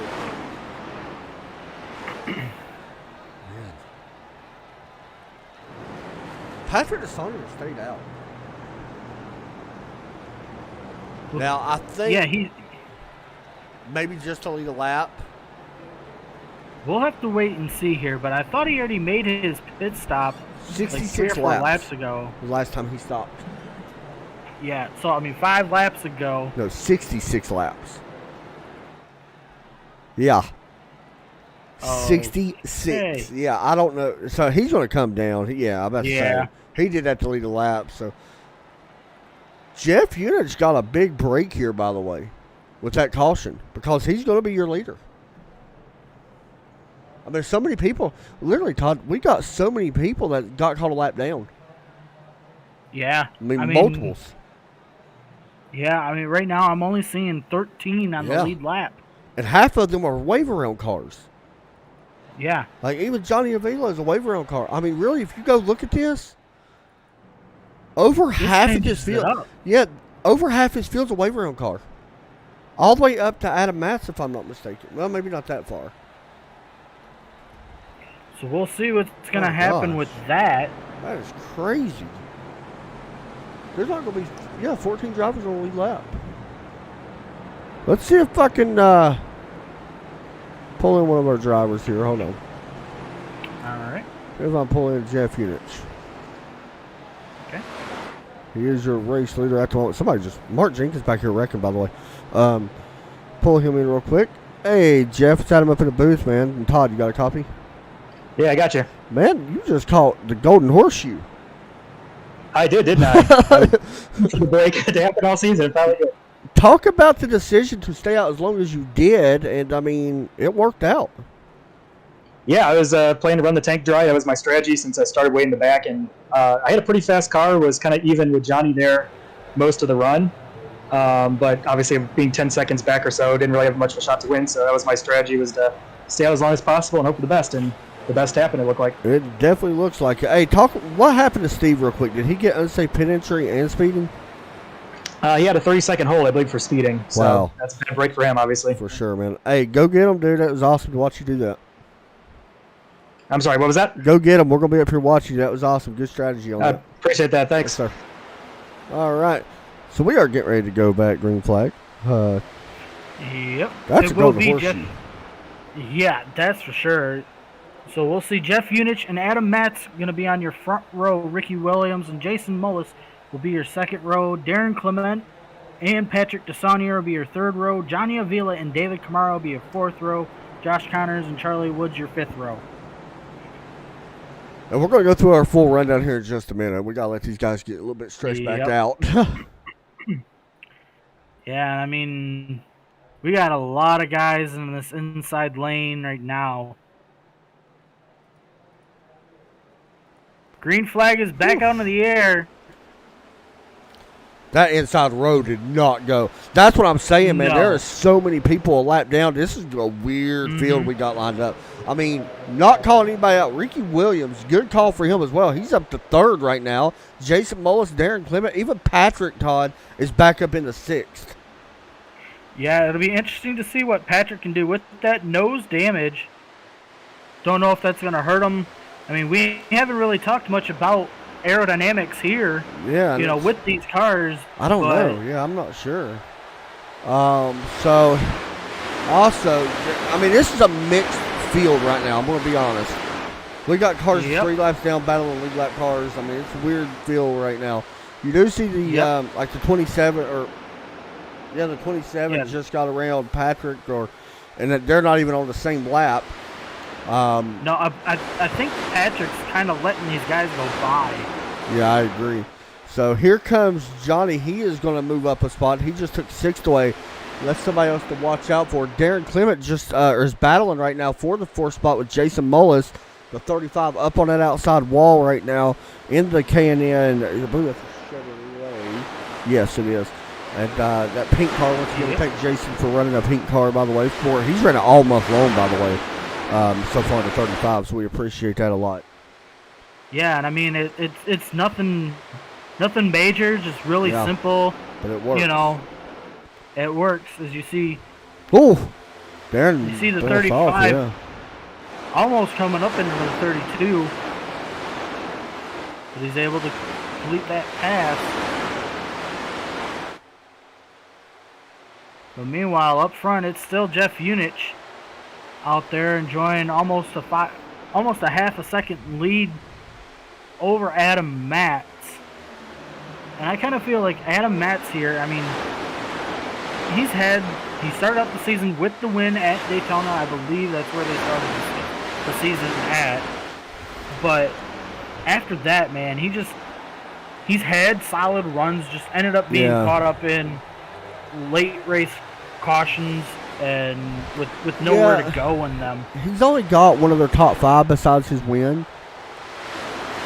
Man. Patrick DeSaunier stayed out. Now, I think he maybe just to lead a lap. We'll have to wait and see here, but I thought he already made his pit stop 66 laps ago. The last time he stopped. Yeah, so I mean 5 laps ago. No, 66 laps. Yeah. Oh, 66. okay. Yeah, I don't know. So he's going to come down. Yeah, I'm about to say. He did have to lead a lap. So Jeff Unich got a big break here, by the way, with that caution, because he's going to be your leader. I mean, so many people. Literally, Todd, we got so many people that got caught a lap down. Yeah. I mean, multiples. Yeah, I mean, right now I'm only seeing 13 on the lead lap. And half of them are wave around cars. Yeah. Like, even Johnny Avila is a wave around car. I mean, really, if you go look at this, over half of his field. Yeah, over half his field's a wave around car. All the way up to Adam Matz, if I'm not mistaken. Well, maybe not that far. So we'll see what's going to happen with that. That is crazy. There's not going to be, 14 drivers on the lead lap. Let's see if I can pull in one of our drivers here. Hold on. All right. If I pull in Jeff Unich. Okay. He is your race leader at the moment. Somebody just, Mark Jenkins back here wrecking, by the way. Pull him in real quick. Hey, Jeff, it's Adam up in the booth, man. And Todd, you got a copy? Yeah, I got you. Man, you just caught the golden horseshoe. I did, didn't I? The break had to happen all season. Probably did. Talk about the decision to stay out as long as you did, and I mean, it worked out. Yeah, I was planning to run the tank dry. That was my strategy since I started way in the back, and I had a pretty fast car. Was kind of even with Johnny there most of the run, but obviously being 10 seconds back or so, didn't really have much of a shot to win. So that was my strategy, was to stay out as long as possible and hope for the best. And the best happened, it looked like. It definitely looks like it. Hey, what happened to Steve real quick? Did he get unsafe pit entry and speeding? He had a 30-second hold, I believe, for speeding. So wow. That's been a break for him, obviously. For sure, man. Hey, go get him, dude. That was awesome to watch you do that. I'm sorry, what was that? Go get him. We're going to be up here watching you. That was awesome. Good strategy on that. Appreciate that. Thanks. Yes, sir. All right. So we are getting ready to go back green flag. Yep. That's a golden horseshoe. Yeah, that's for sure. So we'll see Jeff Unich and Adam Matz going to be on your front row. Ricky Williams and Jason Mullis will be your second row. Darren Clement and Patrick DeSaunier will be your third row. Johnny Avila and David Camaro will be your fourth row. Josh Connors and Charlie Woods your fifth row. And we're going to go through our full rundown here in just a minute. We got to let these guys get a little bit stretched back out. Yeah, I mean, we got a lot of guys in this inside lane right now. Green flag is back out into the air. That inside row did not go. That's what I'm saying, man. No. There are so many people a lap down. This is a weird field we got lined up. I mean, not calling anybody out. Ricky Williams, good call for him as well. He's up to third right now. Jason Mullis, Darren Clement, even Patrick Todd is back up in the sixth. Yeah, it'll be interesting to see what Patrick can do with that nose damage. Don't know if that's going to hurt him. I mean, we haven't really talked much about aerodynamics here. Yeah, you know, with these cars. I don't know. Yeah, I'm not sure. So, also, I mean, this is a mixed field right now. I'm going to be honest. We got cars 3 laps down battling lead lap cars. I mean, it's a weird field right now. You do see the like the 27 the 27 just got around Patrick, and they're not even on the same lap. No, I think Patrick's kind of letting these guys go by. Yeah, I agree. So here comes Johnny. He is going to move up a spot. He just took sixth away. That's somebody else to watch out for. Darren Clement just is battling right now for the fourth spot with Jason Mullis, the 35, up on that outside wall right now in the K&N. I believe that's a Chevrolet. Yes, it is. And that pink car, once again, thank Jason for running a pink car, by the way. He's running all month long, by the way. So far to 35, so we appreciate that a lot. Yeah, and I mean it's nothing major, just really simple. But it works. You know, it works as you see. Ooh, Darren. You see the 35 almost coming up into the 32, but he's able to complete that pass. But meanwhile, up front, it's still Jeff Unich out there enjoying almost a half a second lead over Adam Matz. And I kind of feel like Adam Matz here, I mean, he started out the season with the win at Daytona. I believe that's where they started the season at. But after that, man, he's had solid runs, just ended up being caught up in late race cautions and with nowhere Yeah. to go in them. He's only got one of their top 5 besides his win.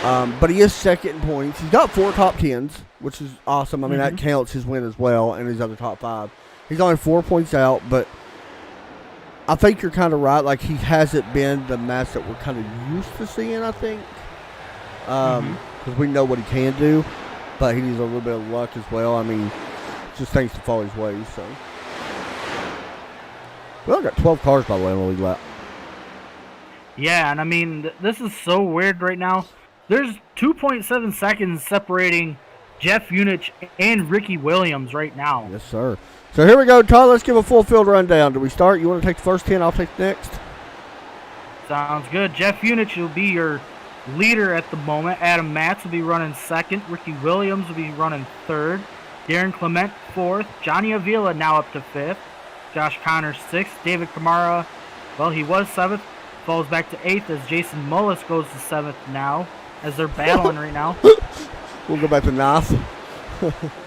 But he is second in points. He's got 4 top 10s, which is awesome. I mean, that counts his win as well and his other top 5. He's only 4 points out, but I think you're kind of right. Like, he hasn't been the match that we're kind of used to seeing, I think. Because we know what he can do, but he needs a little bit of luck as well. I mean, just things to fall his way, so. We only got 12 cars, by the way, on the lead lap. Yeah, and I mean, this is so weird right now. There's 2.7 seconds separating Jeff Unich and Ricky Williams right now. Yes, sir. So here we go, Todd. Let's give a full field rundown. Do we start? You want to take the first 10? I'll take the next. Sounds good. Jeff Unich will be your leader at the moment. Adam Matz will be running second. Ricky Williams will be running third. Darren Clement fourth. Johnny Avila now up to fifth. Josh Connor sixth. David Kamara, well, he was seventh. Falls back to eighth as Jason Mullis goes to seventh now, as they're battling right now. We'll go back to ninth.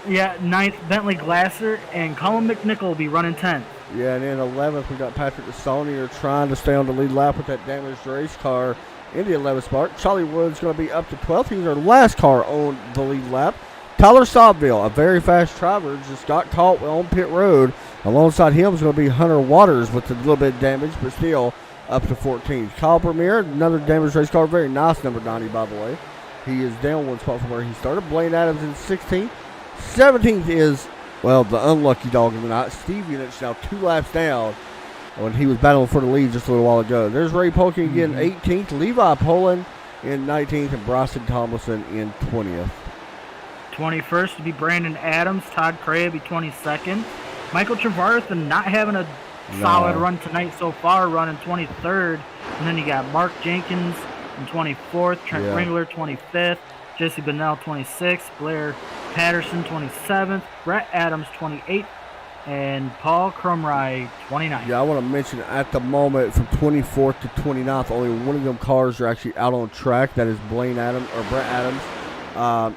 Yeah, ninth, Bentley Glasser, and Colin McNichol will be running 10th. Yeah, and then 11th, we got Patrick Desaulnier trying to stay on the lead lap with that damaged race car in the 11th spot. Charlie Wood's going to be up to 12th. He's our last car on the lead lap. Tyler Sobville, a very fast driver, just got caught on pit road. Alongside him is going to be Hunter Waters with a little bit of damage, but still up to 14th. Kyle Premier, another damaged race car, very nice number 90, by the way. He is down one spot from where he started. Blaine Adams in 16th. 17th is, well, the unlucky dog of the night. Steve Unich now 2 laps down when he was battling for the lead just a little while ago. There's Ray Polk again, 18th. Levi Poland in 19th, and Bryson Tomlinson in 20th. 21st to be Brandon Adams. Todd Cray will be 22nd. Michael Trevarthen not having a solid run tonight so far, running 23rd. And then you got Mark Jenkins in 24th, Trent Ringler 25th, Jesse Bennell 26th, Blair Patterson 27th, Brett Adams 28th, and Paul Crumry 29th. Yeah, I want to mention at the moment from 24th to 29th, only one of them cars are actually out on track. That is Blaine Adams or Brett Adams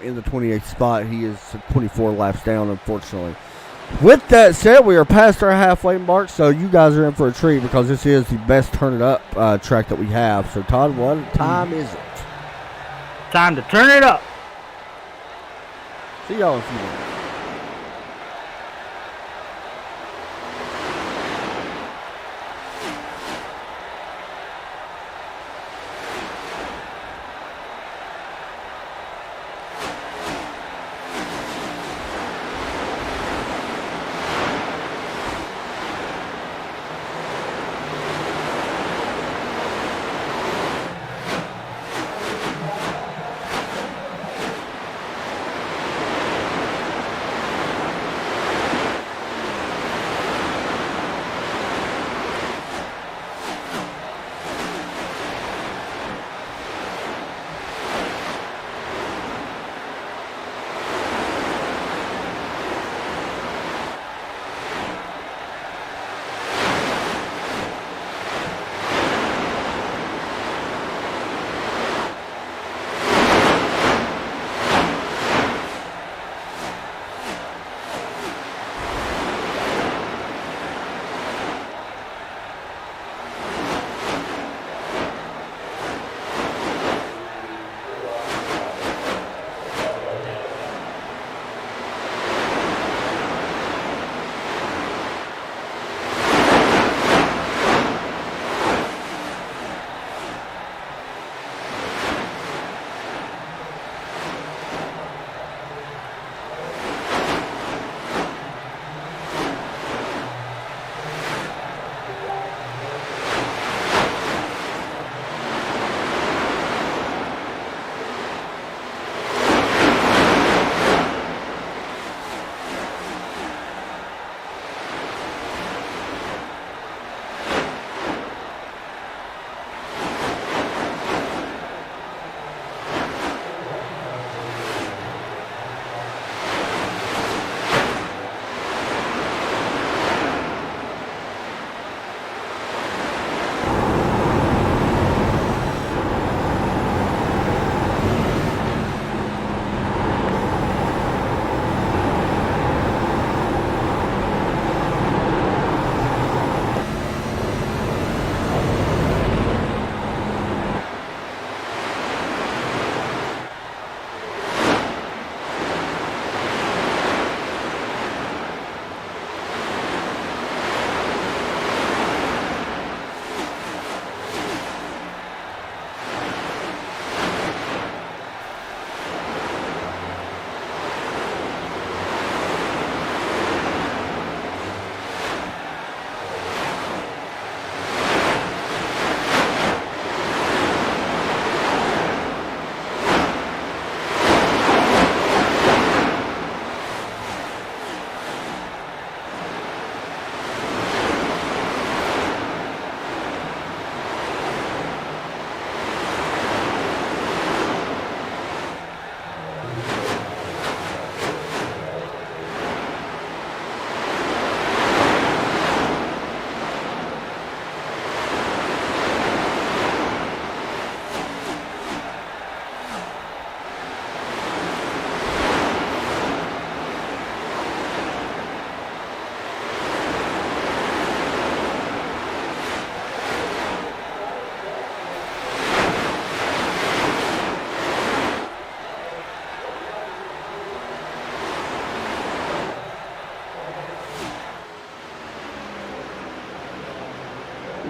in the 28th spot. He is 24 laps down, unfortunately. With that said, we are past our halfway mark, so you guys are in for a treat because this is the best turn it up track that we have. So, Todd, what time is it? Time to turn it up. See y'all in a few minutes.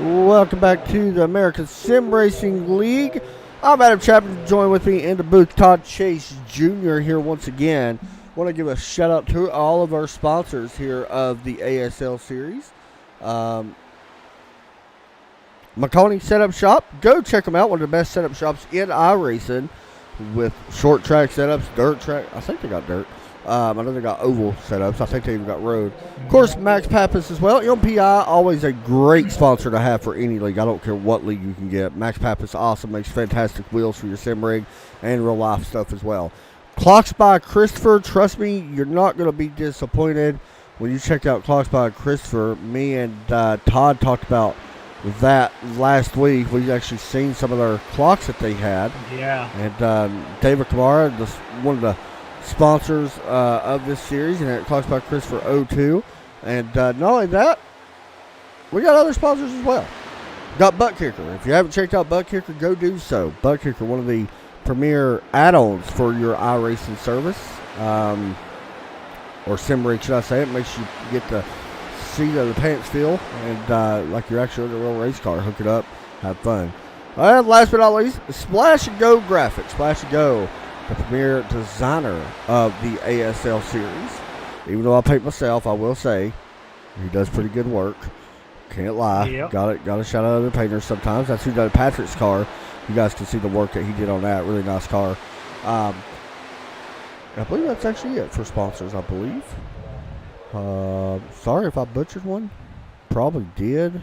Welcome back to the American Sim Racing League. I'm Adam Chapman. Join with me in the booth, Todd Chase Jr. here once again. Want to give a shout out to all of our sponsors here of the ASL series. McConaughey Setup Shop. Go check them out. One of the best setup shops in iRacing with short track setups, dirt track. I think they got dirt. I know they got oval setups. I think they even got road. Of course, Max Pappas as well. MPI, always a great sponsor to have for any league. I don't care what league you can get. Max Pappas, awesome. Makes fantastic wheels for your sim rig and real life stuff as well. Clocks by Christopher. Trust me, you're not going to be disappointed when you check out Clocks by Christopher. Me and Todd talked about that last week. We've actually seen some of their clocks that they had. Yeah. And David Kamara, one of the sponsors of this series, and at Clocks by Christopher 02. And not only that, we got other sponsors as well. Got Butt Kicker. If you haven't checked out Butt Kicker, go do so. Butt Kicker, one of the premier add-ons for your iRacing service, or sim rig, should I say. It makes you get the seat of the pants feel, and like you're actually in a real race car. Hook it up, have fun. And last but not least, Splash and Go Graphics. Splash and Go, the premier designer of the ASL series. Even though I paint myself, I will say he does pretty good work. Can't lie. Yep. Got to shout out other painters sometimes. That's who did Patrick's car. You guys can see the work that he did on that. Really nice car. I believe that's actually it for sponsors, I believe. Sorry if I butchered one. Probably did.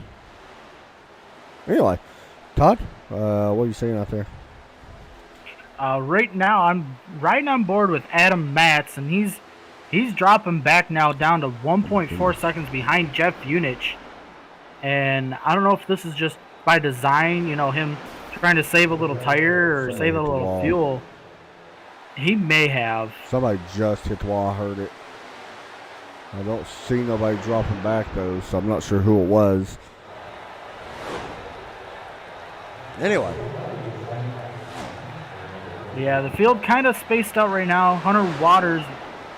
Anyway, Todd, what are you seeing out there? Right now, I'm riding on board with Adam Matz, and he's dropping back now down to 1.4 seconds behind Jeff Unich. And I don't know if this is just by design, him trying to save a little tire or save a little fuel. He may have. Somebody just hit the wall. I heard it. I don't see nobody dropping back, though, so I'm not sure who it was. Anyway. Yeah, the field kind of spaced out right now. Hunter Waters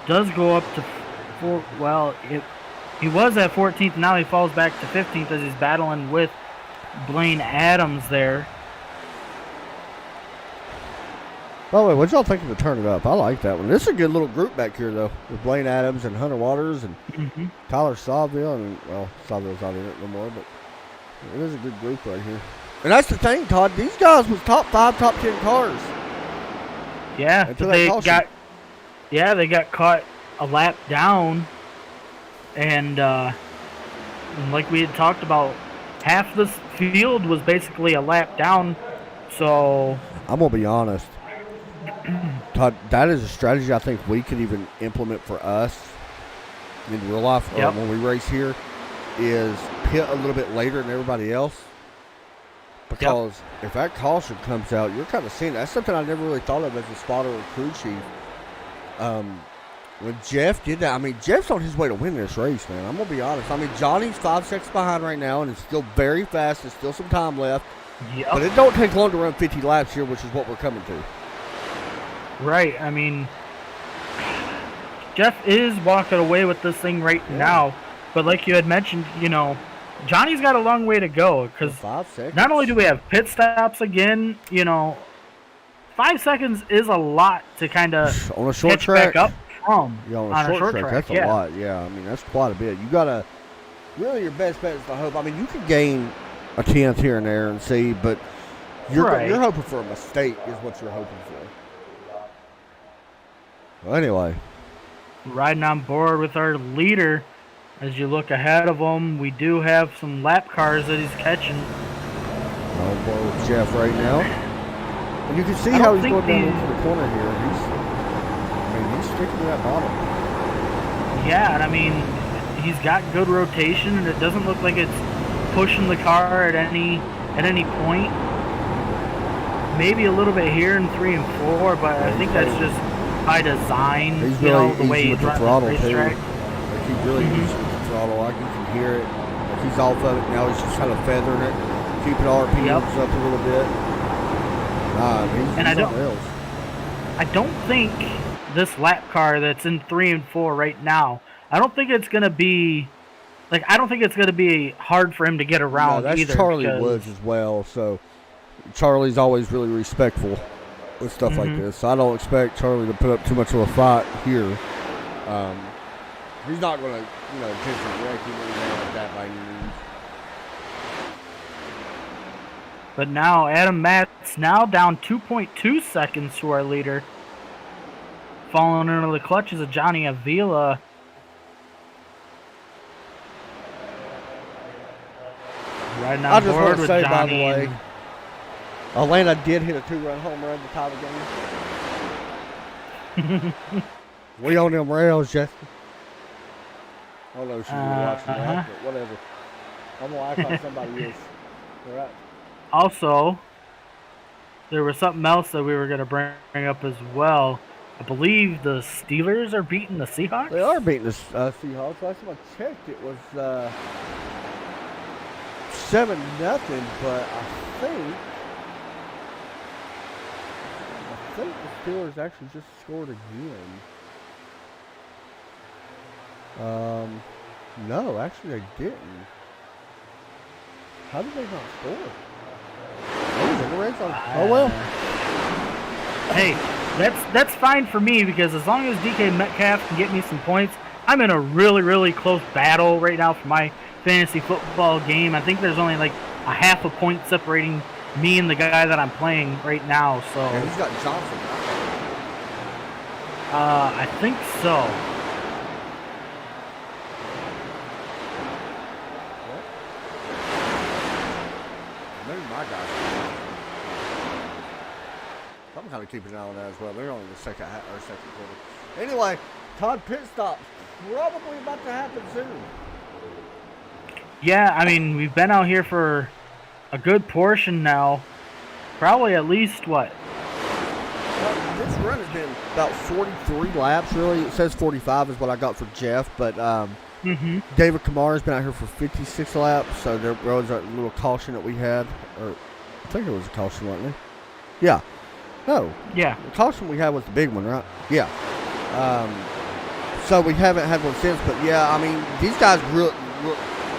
does go up to he was at 14th. Now he falls back to 15th as he's battling with Blaine Adams there. By the way, what y'all think of the Turn It Up? I like that one. This is a good little group back here, though, with Blaine Adams and Hunter Waters and Tyler Sawville. And, well, Sawville's not in it no more, but it is a good group right here. And that's the thing, Todd. These guys was top 5, top 10 cars. Yeah, they got caught a lap down, and like we had talked about, half this field was basically a lap down. So I'm gonna be honest, Todd, that is a strategy I think we could even implement for us in real life when we race here, is pit a little bit later than everybody else. Because if that caution comes out, you're kind of seeing that. That's something I never really thought of as a spotter or crew chief. When Jeff did that, I mean, Jeff's on his way to win this race, man. I'm going to be honest. I mean, Johnny's 5 seconds behind right now, and it's still very fast. There's still some time left. Yep. But it don't take long to run 50 laps here, which is what we're coming to. Right. I mean, Jeff is walking away with this thing right now. But like you had mentioned, Johnny's got a long way to go, because 5 seconds. Not only do we have pit stops again, 5 seconds is a lot to kind of on a short track. Back up from. Yeah, on a short track, that's a lot. Yeah, I mean, that's quite a bit. You got to, really your best bet is to hope. I mean, you could gain a 10th here and there and see, but you're hoping for a mistake is what you're hoping for. Well, anyway. Riding on board with our leader. As you look ahead of him, we do have some lap cars that he's catching. On board with Jeff right now. And you can see how he's going down into the corner here. He's sticking to that bottom. Yeah, and I mean, he's got good rotation, and it doesn't look like it's pushing the car at any point. Maybe a little bit here in 3 and 4, but I think that's just by design. He's really the way he's with the throttle too. Racetrack. Like he's really easy with the throttle. Like you can hear it. Like he's off of it now. He's just kind of feathering it, keeping RPMs up a little bit. I don't think this lap car that's in 3 and 4 right now, I don't think it's going to be like I don't think it's going to be hard for him to get around No, that's either. Charlie because- Woods as well. So Charlie's always really respectful with stuff like Mhm. this. So I don't expect Charlie to put up too much of a fight here. He's not going to, intentionally wreck him or anything like that by any means. But now Adam Matt's now down 2.2 seconds to our leader. Falling into the clutches of Johnny Avila. Riding I on just board want to with say, by Johnny. the way, and- Atlanta did hit a 2-run home run to tie the game. We on them rails, Justin. I don't know if she's watching that, but whatever. I'm going to act like somebody is. All right. Also, there was something else that we were going to bring up as well. I believe the Steelers are beating the Seahawks. They are beating the Seahawks. Last time I checked, it was 7-0, but I think the Steelers actually just scored again. No, actually they didn't. How did they not score? Oh, in the red zone. Oh well. Hey, that's fine for me because as long as DK Metcalf can get me some points, I'm in a really, really close battle right now for my fantasy football game. I think there's only like a half a point separating me and the guy that I'm playing right now. So And he's got Johnson. I think so. Maybe my guys. I'm kind of keeping an eye on that as well. They're only in the second quarter. Anyway, Todd pit stop's probably about to happen soon. Yeah, I mean we've been out here for a good portion now. Probably at least what? Well, this run has been about 43 laps, really. It says 45 is what I got for Jeff, but David Kamara's been out here for 56 laps, so there was a little caution that we had. Or I think it was a caution, wasn't it? Yeah. No. Yeah. The caution we had was the big one, right? Yeah. So we haven't had one since, but yeah, I mean, these guys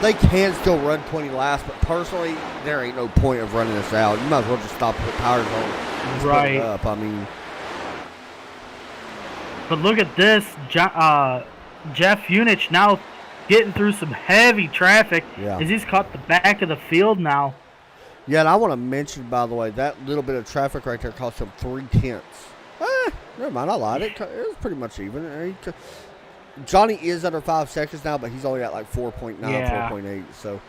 they can still run 20 laps, but personally, there ain't no point of running this out. You might as well just stop and put tires on. And split it Right. up. I mean, But look at this, Jeff Unich now getting through some heavy traffic Yeah. as he's caught the back of the field now. yeah, and I want to mention, by the way, that little bit of traffic right there cost him 0.3. Never mind, I lied. It was pretty much even. Johnny is under 5 seconds now, but he's only at like 4.9, Yeah. 4.8. So,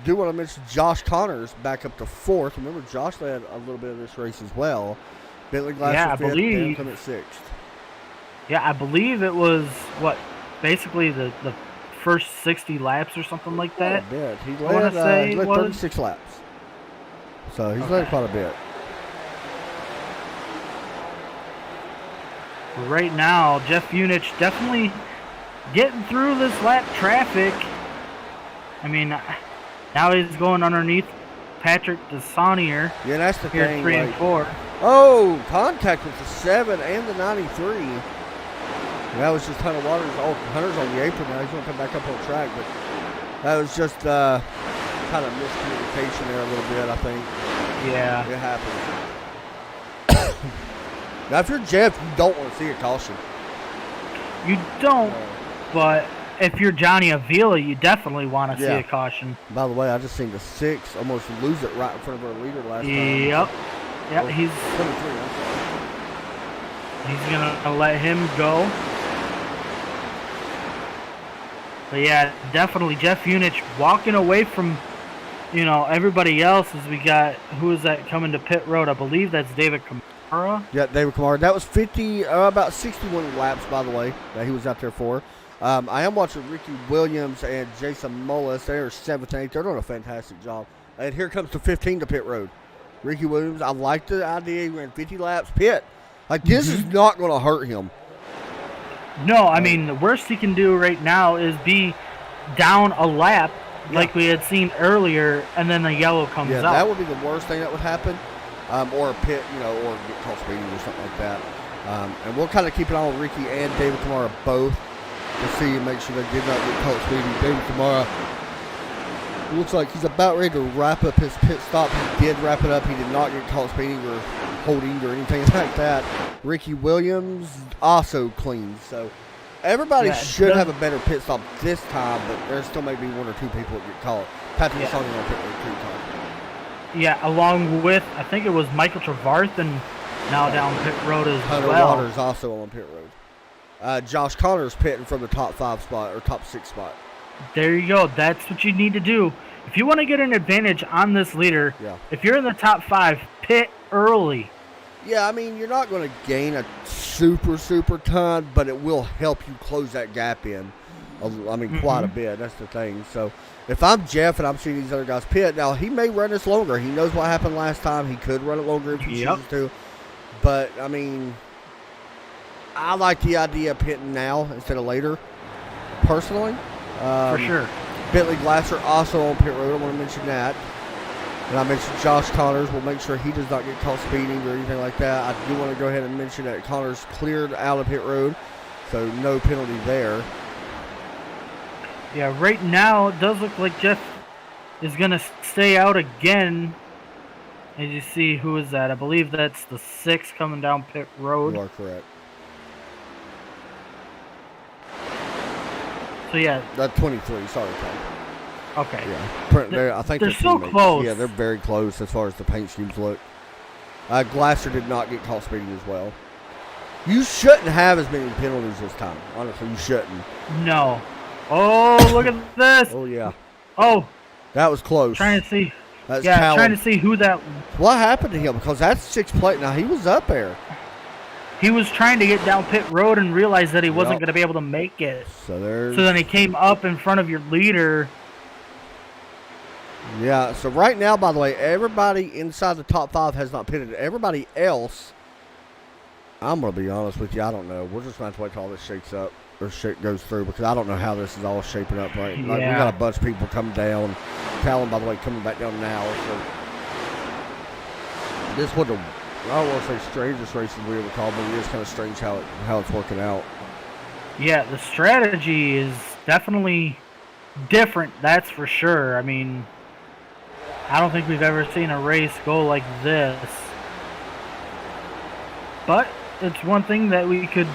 do want to mention Josh Connors back up to 4th. Remember, Josh led a little bit of this race as well. Bentley Glasser Yeah, I 5th, believe- Dan come at 6th. Yeah, I believe it was, basically the first 60 laps or something like that. Quite a bit. He I wanna led, say he led it was- 36 laps. So he's led Okay. quite a bit. Right now, Jeff Unich definitely getting through this lap traffic. I mean, now he's going underneath Patrick DeSaunier Yeah, that's the here, thing. 3 and like- 4. Oh, contact with the 7 and the 93. That was just Hunter Waters. Oh, Hunter's on the apron now. He's going to come back up on track. But that was just kind of miscommunication there a little bit, I think. Yeah. It happened. Now, if you're Jeff, you don't want to see a caution. You don't, but if you're Johnny Avila, you definitely want to see Yeah. a caution. By the way, I just seen the 6 almost lose it right in front of our leader last time. Yep. Yeah, Oh, he's 23, I'm sorry. gonna let him go. But yeah, definitely Jeff Unich walking away from, everybody else as we got, who is that coming to pit road? I believe that's David Kamara. Yeah, David Kamara. That was about 61 laps, by the way, that he was out there for. I am watching Ricky Williams and Jason Mullis. They're 7th and 8th. They're doing a fantastic job. And here comes the 15 to pit road. Ricky Williams, I like the idea. He ran 50 laps pit. Like, this is not going to hurt him. No, I mean, the worst he can do right now is be down a lap like we had seen earlier, and then the yellow comes Yeah, out. that would be the worst thing that would happen. Or a pit, or get caught speeding or something like that. And we'll kind of keep it on with Ricky and David Kamara both. to see and make sure they did not get caught speeding. David Kamara looks like he's about ready to wrap up his pit stop. He did wrap it up. He did not get caught speeding or holding or anything like that. Ricky Williams also clean. So everybody should have a better pit stop this time, but there still may be one or two people that get caught. Patrick Song on pit road 2 times. Yeah, along with, I think it was Michael Trevarthen now down pit road as Hunter well. Waters also on pit road. Josh Connors pitting from the top 5 spot or top 6 spot. There you go. That's what you need to do. If you want to get an advantage on this leader, if you're in the top 5, pit early. Yeah, I mean, you're not going to gain a super ton, but it will help you close that gap in. I mean, quite a bit. That's the thing. So, if I'm Jeff and I'm seeing these other guys pit, now he may run this longer. He knows what happened last time. He could run it longer if he chooses to. But, I mean, I like the idea of pitting now instead of later, personally. For sure. Bentley Glasser also on pit road. I want to mention that. And I mentioned Josh Connors. We'll make sure he does not get caught speeding or anything like that. I do want to go ahead and mention that Connors cleared out of pit road, so no penalty there. Yeah, right now it does look like Jeff is going to stay out again. As you see, who is that? I believe that's the 6 coming down pit road. You are correct. So yeah. That's 23. Sorry, Tom. Okay. Yeah. I think they're so close. Yeah, they're very close as far as the paint schemes look. Glasser did not get caught speeding as well. You shouldn't have as many penalties this time. Honestly, you shouldn't. No. Oh, look at this. Oh, yeah. Oh. That was close. Trying to see. That's trying to see who that. What happened to him? Because that's 6th plate. Now, he was up there. He was trying to get down pit road and realized that he wasn't going to be able to make it. So then he came up in front of your leader. Yeah, so right now, by the way, everybody inside the top 5 has not pitted. Everybody else, I'm going to be honest with you, I don't know. We're just going to have to wait till all this shakes up or shit goes through because I don't know how this is all shaping up right. Like, we got a bunch of people coming down. Talon, by the way, coming back down now. So this would have, I don't want to say strangest races we ever called, but it is kind of strange how it's working out. Yeah, the strategy is definitely different, that's for sure. I mean, I don't think we've ever seen a race go like this. But it's one thing that we could,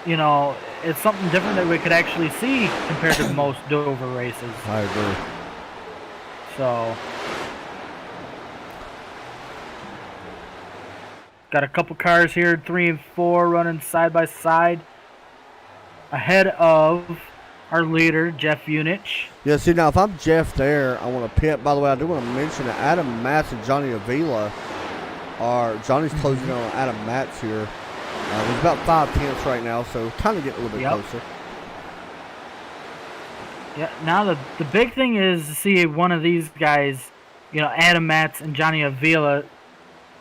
it's something different that we could actually see compared to most Dover races. I agree. So, got a couple cars here, 3 and 4, running side by side ahead of our leader, Jeff Unich. Yeah, see, now, if I'm Jeff there, I want to pit. By the way, I do want to mention that Adam Matz and Johnny Avila Johnny's closing on Adam Matz here. He's about 5/10 right now, so kind of getting a little bit closer. Yeah, now the big thing is to see one of these guys, Adam Matz and Johnny Avila.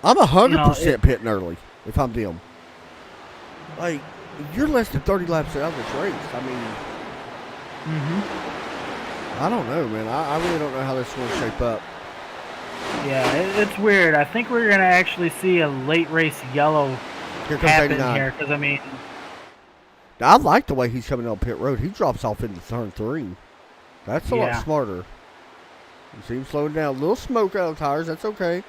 I'm 100% pitting early if I'm them. Like, you're less than 30 laps out of this race. I mean, I don't know, man. I really don't know how this is going to shape up. Yeah, it's weird. I think we're going to actually see a late race yellow happen 89. here because, I mean, I like the way he's coming down pit road. He drops off into turn 3. That's a lot smarter. You see him slowing down. A little smoke out of the tires. That's okay.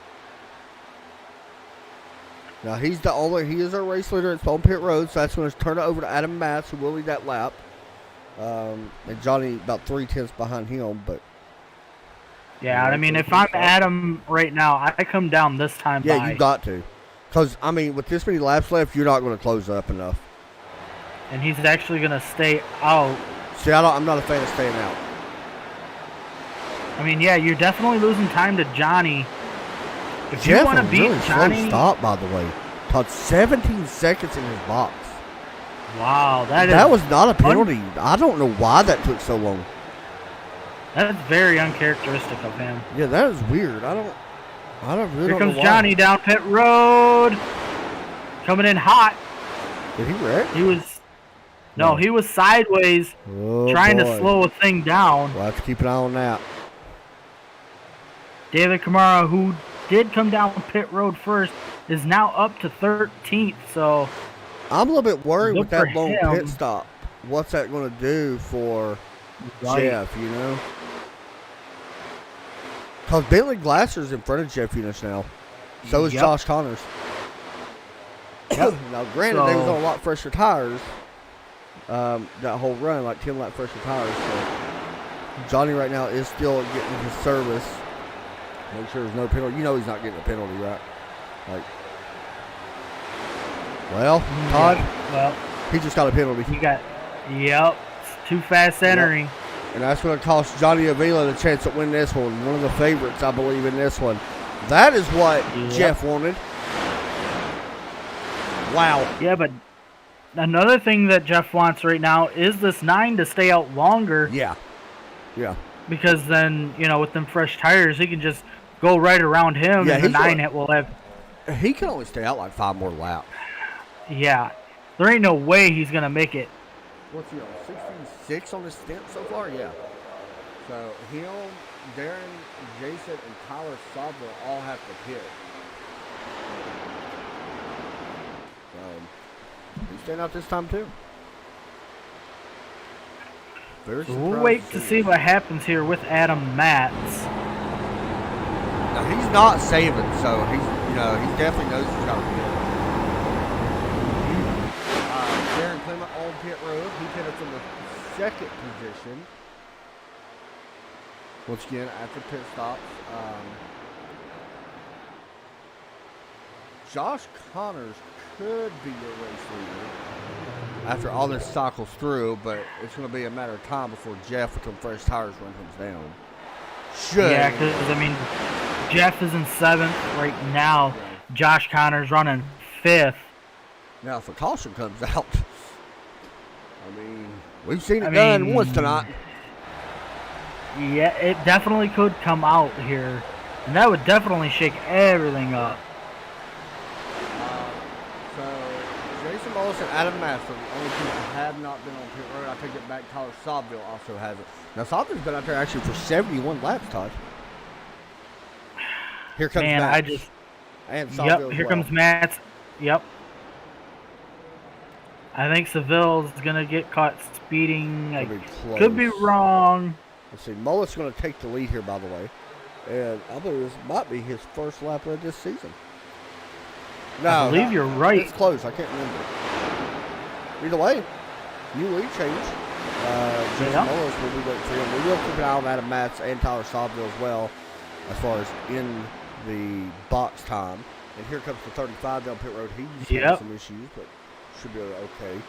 Now, he is our race leader at on pit road, so that's going to turn it over to Adam Matz, who will lead that lap. And Johnny about 3/10 behind him, but. Yeah, I mean, if I'm Adam right now, I come down this time by. Yeah, you got to. Because, I mean, with this many laps left, you're not going to close up enough. And he's actually going to stay out. See, I'm not a fan of staying out. I mean, yeah, you're definitely losing time to Johnny. If Jeff you want to beat really Johnny, slow stop, by the way. Caught 17 seconds in his box. Wow, that was not a penalty. I don't know why that took so long. That's very uncharacteristic of him. Yeah, that is weird. I don't really Here know comes why. Johnny down pit road, coming in hot. Did he wreck? He was sideways, trying to slow a thing down. We'll have to keep an eye on that. David Kamara, who did come down pit road first, is now up to 13th. So I'm a little bit worried with that long him. pit stop what's that going to do for Right. Jeff, you know? Because Bentley Glasser's in front of Jeff Eunice now. So is Yep. Josh Connors. Yep. Now, granted, they was So- on a lot fresher tires that whole run, like 10 lap fresher tires. So Johnny right now is still getting his service. Make sure there's no penalty. You know he's not getting a penalty, right? Like, well, Todd, Well, he just got a penalty. you got. Yep. It's too fast entering. And that's going to cost Johnny Avila the chance to win this one. One of the favorites, I believe, in this one. That is what Yep. Jeff wanted. Wow. Yeah, but another thing that Jeff wants right now is this 9 to stay out longer. Yeah. Yeah. Because then, with them fresh tires, he can just go right around him, Yeah, and the he's 9 gonna- will have. He can only stay out like 5 more laps. Yeah, there ain't no way he's gonna make it. What's he on? 66 on his stint so far? Yeah. So him, Darren, Jason, and Tyler Sobel all have to pit. So he's staying out this time too. Very We'll wait to see what happens here with Adam Matz. Now he's not saving, so he definitely knows he's got to pit. Darren Clement on pit road. He pitted from the second position. Once again, after pit stops, Josh Connors could be your race leader after all this cycles through, but it's going to be a matter of time before Jeff with some fresh tires run comes down. Should. Yeah, because Jeff is in 7th right now. Josh Connors running 5th. Now, if a caution comes out, I mean, we've seen it done once tonight. Yeah, it definitely could come out here, and that would definitely shake everything up. So, Jason Mullis and Adam Master, the only people who have not been on pit road. I take it back. Tyler Sobville also hasn't. Now, Sobville's been out there actually for 71 laps, Todd. Here comes Man, Matt. I just. And Sobville Yep, as here well. comes Matt. Yep. I think Seville's gonna get caught speeding. I Could be close. could be wrong. Let's see. Mullet's going to take the lead here, by the way. And I believe this might be his first lap of this season. No, I believe you're right. It's close. I can't remember. Either way, new lead change. Jason Yeah. Mullis will be waiting for him. We will keep an eye on Adam Matz and Tyler Sobville as well, as far as in the box time. And here comes the 35 down pit road. He's having Yep. some issues, but should be okay.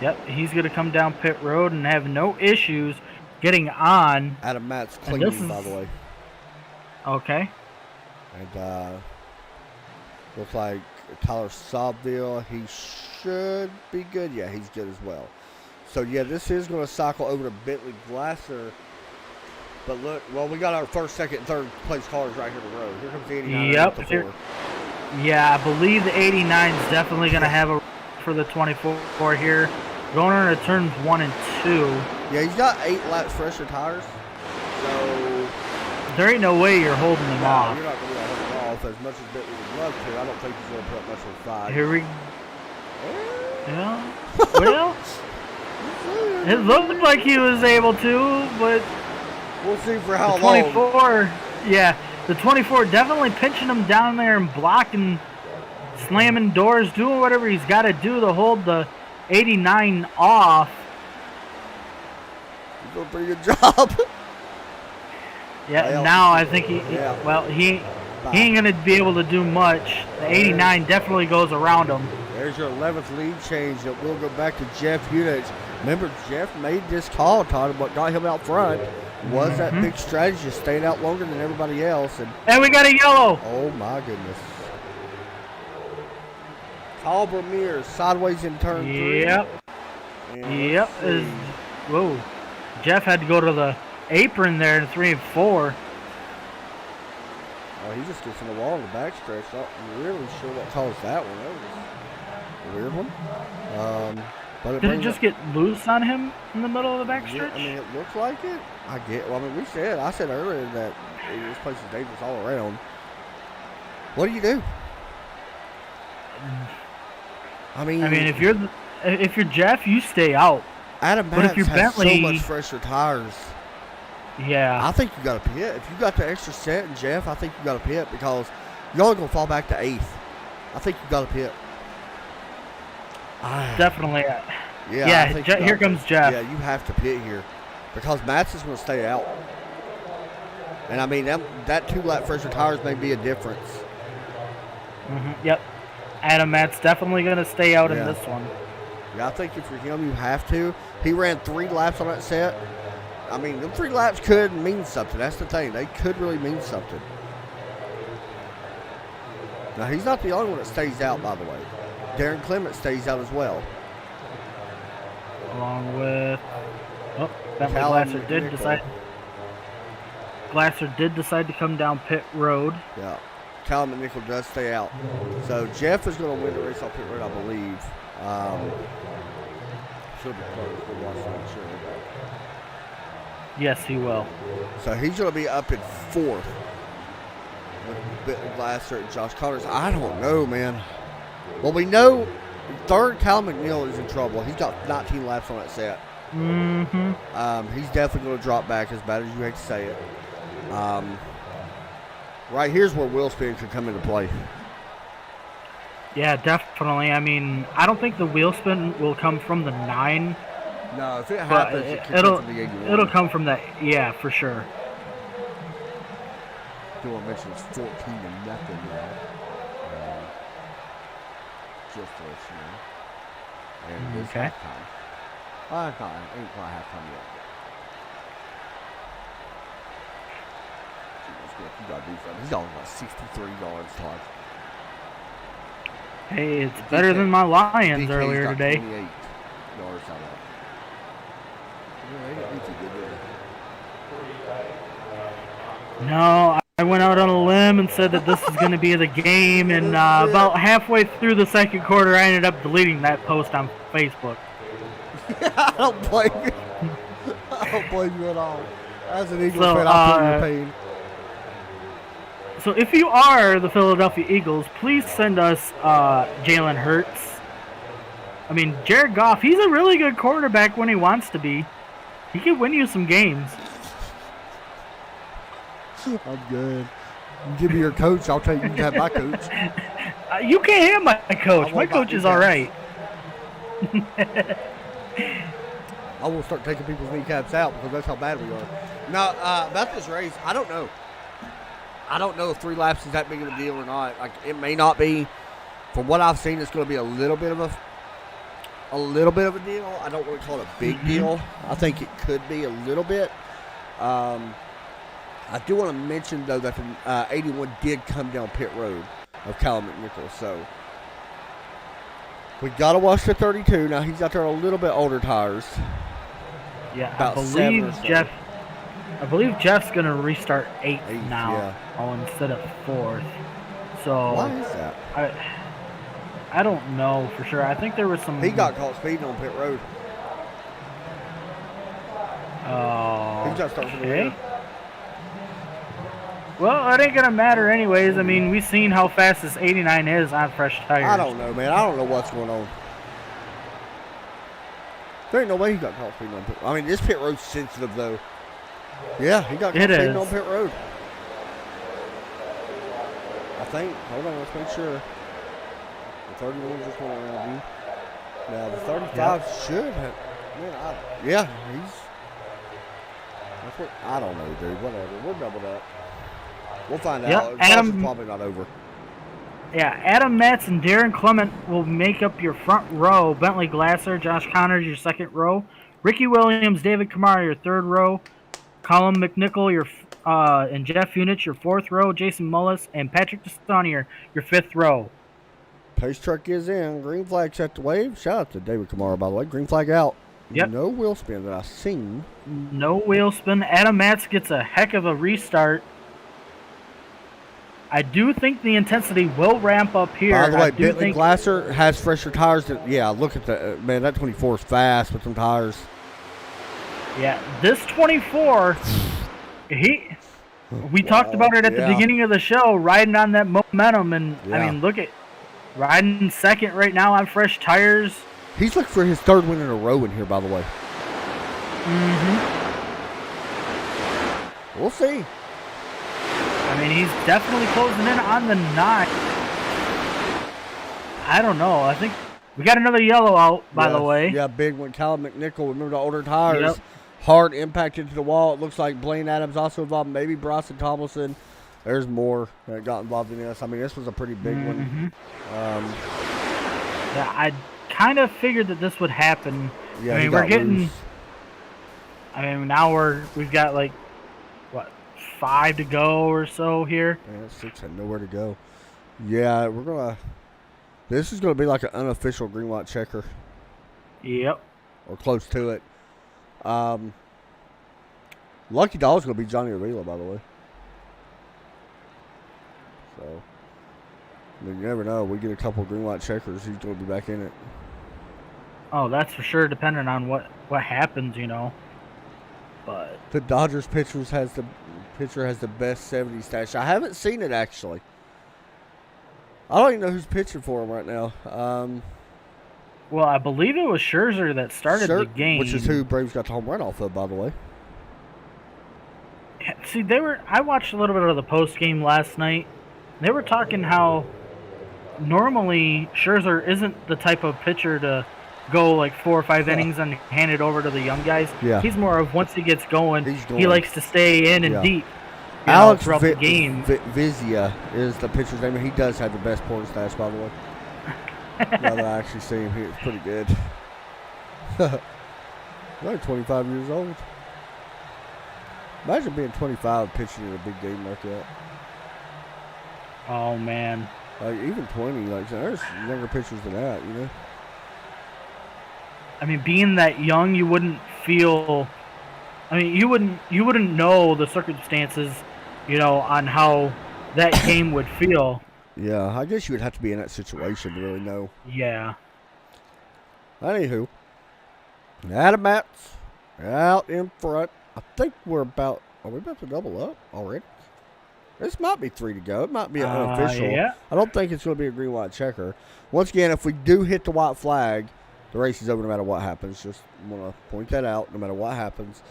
Yep, he's gonna come down pit road and have no issues getting on. Adam Matz And this cleaning, by is- the way. Okay. And looks like Tyler Sobville, he should be good. Yeah, he's good as well. So, yeah, this is going to cycle over to Bentley Glasser. But look, well, we got our first, second, and third place cars right here in the road. Here comes the 89 Yep, the here- 4. Yeah, I believe the 89 is definitely gonna have a for the 24 here. Going on to turns 1 and 2. Yeah, he's got 8 laps fresher tires. So, There ain't no way you're holding them no, off. you're not going to be able to hold it off as much as Bentley would love to. I don't think he's going to put up much of a fight. Here we. Yeah. Well, it looked like he was able to, but We'll see for how the long. 24. Yeah, the 24 definitely pinching him down there and blocking, slamming doors, doing whatever he's got to do to hold the 89 off. He's doing a pretty good job. Yeah, Well, now I think he yeah. he ain't gonna be able to do much. The 89 definitely goes around him. There's your 11th lead change that will go back to Jeff Unich. Remember, Jeff made this call, Todd, what got him out front was that big strategy, staying out longer than everybody else. And we got a yellow. Oh, my goodness. Paul Vermeer sideways in turn 3. Yep. And Yep. let's see. Whoa. Jeff had to go to the apron there in 3 and 4. Oh, he just gets in the wall in the backstretch. Not really sure what caused that one. That was a weird one. But Did it brings just up- get loose on him in the middle of the Yeah, backstretch? I mean, it looks like it. Well, I mean, I said earlier that this place is dangerous all around. What do you do? I mean, if you're Jeff, you stay out. Adam but if Matz you're has so Bentley- much fresher tires. Yeah. I think you got to pit. If you got the extra set and Jeff, I think you got to pit because you're only going to fall back to 8th. I think you got to pit. Definitely. Yeah, I think you here gotta comes pit. Jeff. Yeah, you have to pit here because Matz is going to stay out. And I mean, that 2-lap fresher tires may be a difference. Yep. Adam Matt's definitely going to stay out in Yeah. this one. Yeah, I think if you're him, you have to. He ran 3 laps on that set. I mean, them 3 laps could mean something. That's the thing. They could really mean something. Now, he's not the only one that stays out, by the way. Darren Clement stays out as well. Along with... Oh, Bentley Callum Glasser did McNichol. decide... Glasser did decide to come down pit road. Yeah. Callum McNichol does stay out. So, Jeff is going to win the race off pit road, I believe. Should be close. We'll watch that, sure. Yes, he will. So, he's going to be up in 4th with Bentley Glasser and Josh Connors. I don't know, man. Well, we know 3rd, Callum McNeil is in trouble. He's got 19 laps on that set. He's definitely going to drop back, as bad as you hate to say it. Right here's where wheel spin could come into play. Yeah, definitely. I mean, I don't think the wheel spin will come from the 9. No, if it But happens, it could it'll come from the 81. it'll come from that. Yeah, for sure. Do want to mention it's 14 to nothing now. Just to let you know. And it's Okay. halftime. Ain't quite halftime yet. You gotta do something. He's only got 63 yards, Todd. Hey, it's better than my Lions DK's earlier got today. 28 yards out of it. Yeah, they didn't do too good, did they? No, I went out on a limb and said that this is going to be the game, and about halfway through the second quarter, I ended up deleting that post on Facebook. I don't blame you. I don't blame you at all. As an Eagles So, fan, I feel your pain. So if you are the Philadelphia Eagles, please send us Jalen Hurts. I mean, Jared Goff, he's a really good quarterback when he wants to be. He can win you some games. I'm good. You give me your coach, I'll tell you you can have my coach. You can't have my coach. My coach is all right. I will start taking people's kneecaps out because that's how bad we are. Now, about this race, I don't know. I don't know if 3 laps is that big of a deal or not. Like, it may not be. From what I've seen, it's going to be a little bit of a deal. I don't want to call it a big deal. I think it could be a little bit. I do want to mention, though, that the 81 did come down pit road of Callum McNichol. So, we got to watch the 32. Now, he's out there on a little bit older tires. Yeah, About 7 or so. I believe Jeff's gonna restart 8th now, yeah. instead of 4th. So Why is that? I don't know for sure. I think there was some. He got caught speeding on pit road. Oh. He's got to start from the Okay. rear. Well, it ain't gonna matter anyways. I mean, we've seen how fast this 89 is on fresh tires. I don't know, man. I don't know what's going on. There ain't no way he got caught speeding on pit. I mean, this pit road's sensitive, though. Yeah, he got caught It speeding is. on pit road. I think. Hold on, let's make sure. The 31 just went around you. Now, the 35 should have. Man, yeah, he's. That's what. I don't know, dude. Whatever. We'll double that. We'll find Yep, out. Adam- It's probably not over. Yeah, Adam Metz and Darren Clement will make up your front row. Bentley Glasser, Josh Connors, your second row. Ricky Williams, David Kamara, your third row. Colin McNichol, and Jeff Unich, your fourth row. Jason Mullis and Patrick Destonier, your fifth row. Pace truck is in. Green flag set to wave. Shout out to David Kamara, by the way. Green flag out. Yep. No wheel spin that I've seen. No wheel spin. Adam Metz gets a heck of a restart. I do think the intensity will ramp up here. By the way, I do Bentley think Glasser has fresher tires. Yeah, look at the man. That 24 is fast with some tires. Yeah, this 24, we talked about it at the Yeah. beginning of the show, riding on that momentum, and I Yeah. mean, look at riding second right now on fresh tires. He's looking for his third win in a row in here, by the way. We'll see. I mean, he's definitely closing in on the 9. I don't know. I think we got another yellow out, by the way. Yeah, big one. Callum McNichol, remember the older tires. Yep. Hard impact into the wall. It looks like Blaine Adams also involved. Maybe Bryson Tomlinson. There's more that got involved in this. I mean, this was a pretty big one. Yeah, I kind of figured that this would happen. Yeah, I mean, we're getting. I mean, now we've got like what 5 to go or so here. Man, 6 had nowhere to go. Yeah, we're gonna. This is gonna be like an unofficial green white checker. Yep. Or close to it. Lucky Dog's gonna be Johnny Avila, by the way. So, I mean, you never know. We get a couple green white checkers, he's gonna be back in it. Oh, that's for sure, depending on what happens, you know. But The Dodgers pitcher has the best 70 stash. I haven't seen it actually. I don't even know who's pitching for him right now. well, I believe it was Scherzer that started the game, which is who Braves got the home run off of, by the way. See, I watched a little bit of the post game last night. They were talking how normally Scherzer isn't the type of pitcher to go like 4 or 5 innings and hand it over to the young guys. Yeah. He's more of once he gets going, going. he likes to stay in and Yeah. deep. Alex throughout the game. Vizia is the pitcher's name, and he does have the best point stash, by the way. Now that I actually see him, he's pretty good. He's only 25 years old. Imagine being 25 pitching in a big game like that. Oh man. Like even 20, like there's younger pitchers than that, you know. I mean, being that young, you wouldn't feel. I mean, you wouldn't know the circumstances, you know, on how that game would feel. Yeah, I guess you would have to be in that situation to really know. Yeah. Anywho, Adam Matz out in front. I think are we about to double up already? This might be 3 to go. It might be an unofficial. Yeah. I don't think it's going to be a green white checker. Once again, if we do hit the white flag, the race is over no matter what happens. Just want to point that out. No matter what happens,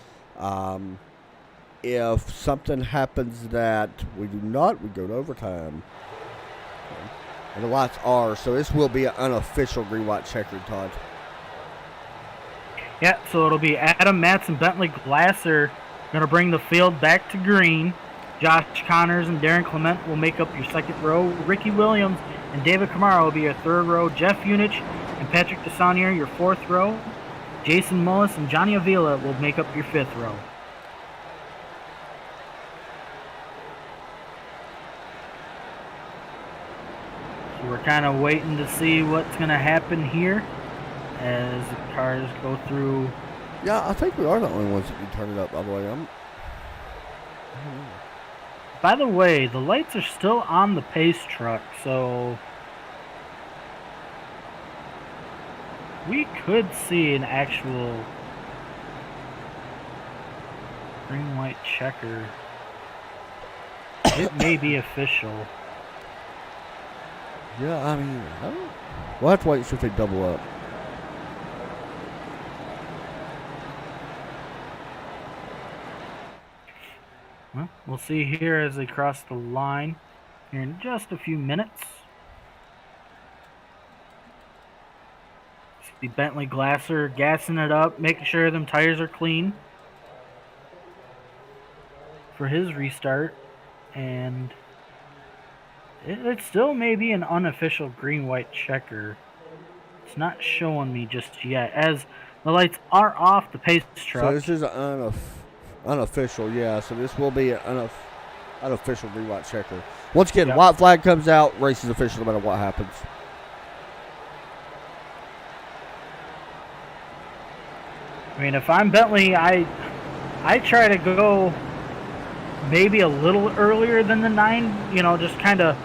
if something happens that we do not, we go to overtime. And the lights are, so this will be an unofficial green white checker, Todd. Yeah, so it'll be Adam Matz and Bentley Glasser going to bring the field back to green. Josh Connors and Darren Clement will make up your second row. Ricky Williams and David Camaro will be your third row. Jeff Unich and Patrick DeSaunier your fourth row. Jason Mullis and Johnny Avila will make up your fifth row. So we're kind of waiting to see what's going to happen here as the cars go through. Yeah, I think we are the only ones that can turn it up, by the way. By the way, the lights are still on the pace truck, so we could see an actual green-white checker. It may be official. Yeah, I mean, we'll have to wait and see if they double up. Well, we'll see here as they cross the line here in just a few minutes. See Bentley Glasser gassing it up, making sure them tires are clean for his restart. And it still may be an unofficial green-white checker. It's not showing me just yet, as the lights are off the pace truck. So this is an unofficial, yeah. So this will be an unofficial green white checker. Once again, white flag comes out, race is official no matter what happens. I mean, if I'm Bentley, I try to go maybe a little earlier than the 9. You know, just kind of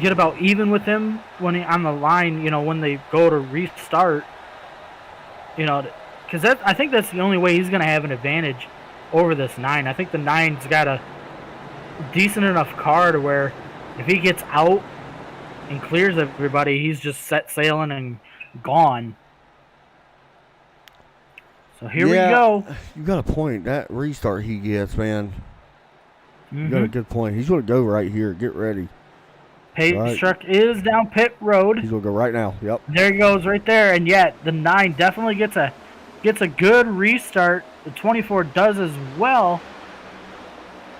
get about even with him when on the line. You know, when they go to restart. You know, because I think that's the only way he's going to have an advantage over this 9. I think the 9's got a decent enough car to where if he gets out, and clears everybody, he's just set sailing and gone. So here we go. You got a point. That restart he gets, man. You got a Mhm. good point. He's going to go right here. Get ready. Pace Right. truck is down pit road. He's going to go right now. Yep. There he goes right there, and yet the 9 definitely gets a good restart. The 24 does as well.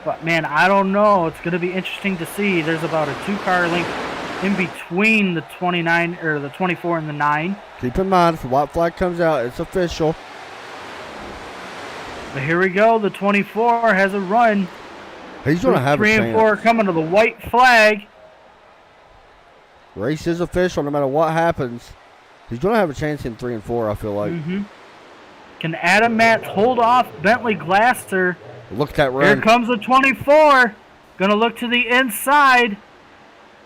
But man, I don't know. It's going to be interesting to see. There's about a 2-car length in between the 29 or the 24 and the 9. Keep in mind, if the white flag comes out, it's official. But here we go. The 24 has a run. He's going to have a 3 and chance. 4 coming to the white flag. Race is official no matter what happens. He's going to have a chance in 3 and 4, I feel like. Can Adam Matz hold off Bentley Glasser? Look at that Here run. comes the 24. Gonna look to the inside.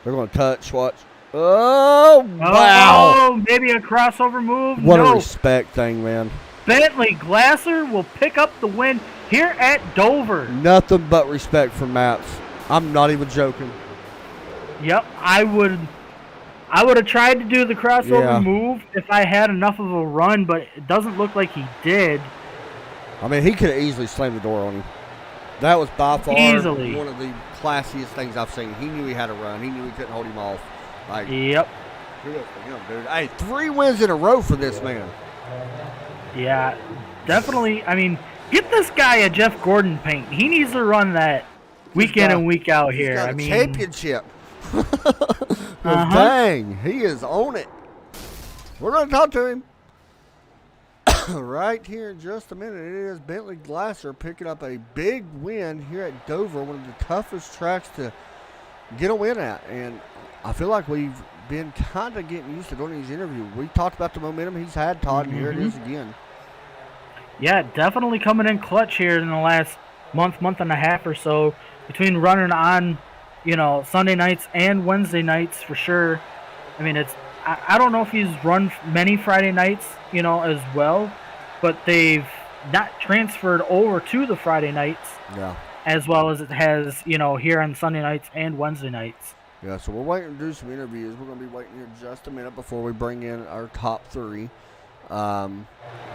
They're going to touch. Watch. Oh, wow. Oh, maybe a crossover move. What no. a respect thing, man. Bentley Glasser will pick up the win here at Dover. Nothing but respect for Matz. I'm not even joking. Yep, I would have tried to do the crossover Yeah. move if I had enough of a run, but it doesn't look like he did. I mean, he could have easily slammed the door on him. That was by far Easily. one of the classiest things I've seen. He knew he had a run. He knew he couldn't hold him off. Like, Yep. kudos for him, dude. Hey, 3 wins in a row for this man. Yeah, definitely. I mean, get this guy a Jeff Gordon paint. He needs to run that week in and week out He's here. got I a mean, championship. Dang, he is on it. We're going to talk to him right here in just a minute. It is Bentley Glasser picking up a big win here at Dover, one of the toughest tracks to get a win at. And I feel like we've been kind of getting used to doing these interviews. We talked about the momentum he's had, Todd, and here it is again. Yeah, definitely coming in clutch here in the last month and a half or so, between running on, Sunday nights and Wednesday nights for sure. I mean, I don't know if he's run many Friday nights, as well, but they've not transferred over to the Friday nights Yeah. as well as it has, here on Sunday nights and Wednesday nights. Yeah, so we're waiting to do some interviews. We're going to be waiting here just a minute before we bring in our top 3. I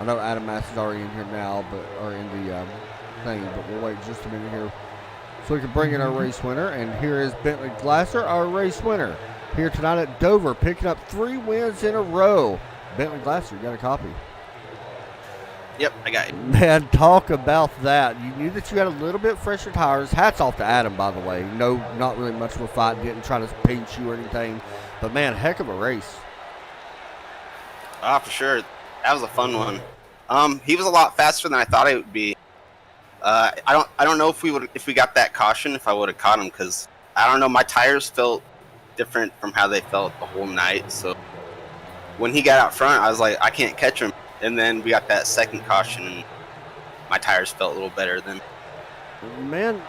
know Adam Matz is already in here now, or in the thing, but we'll wait just a minute here so we can bring in our race winner. And here is Bentley Glasser, our race winner, here tonight at Dover, picking up 3 wins in a row. Bentley Glasser, you got a copy? Yep, I got it. Man, talk about that. You knew that you had a little bit fresher tires. Hats off to Adam, by the way. No, not really much of a fight. Didn't try to pinch you or anything. But, man, heck of a race. For sure. That was a fun one. He was a lot faster than I thought he would be. I don't know if we got that caution, if I would have caught him, because I don't know, my tires felt different from how they felt the whole night. So when he got out front, I was like, I can't catch him. And then we got that second caution, and my tires felt a little better then. Man,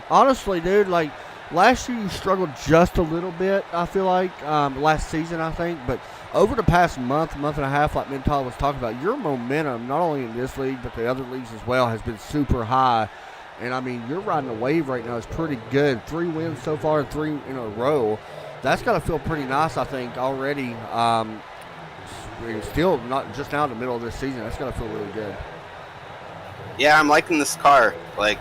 honestly, dude, like, last year you struggled just a little bit, I feel like, last season, I think. But over the past month and a half, like Mental was talking about, your momentum, not only in this league, but the other leagues as well, has been super high. And, I mean, you're riding a wave right now. It's pretty good. 3 wins so far, 3 in a row. That's got to feel pretty nice, I think, already. Still not just now in the middle of this season. That's got to feel really good. Yeah, I'm liking this car. Like,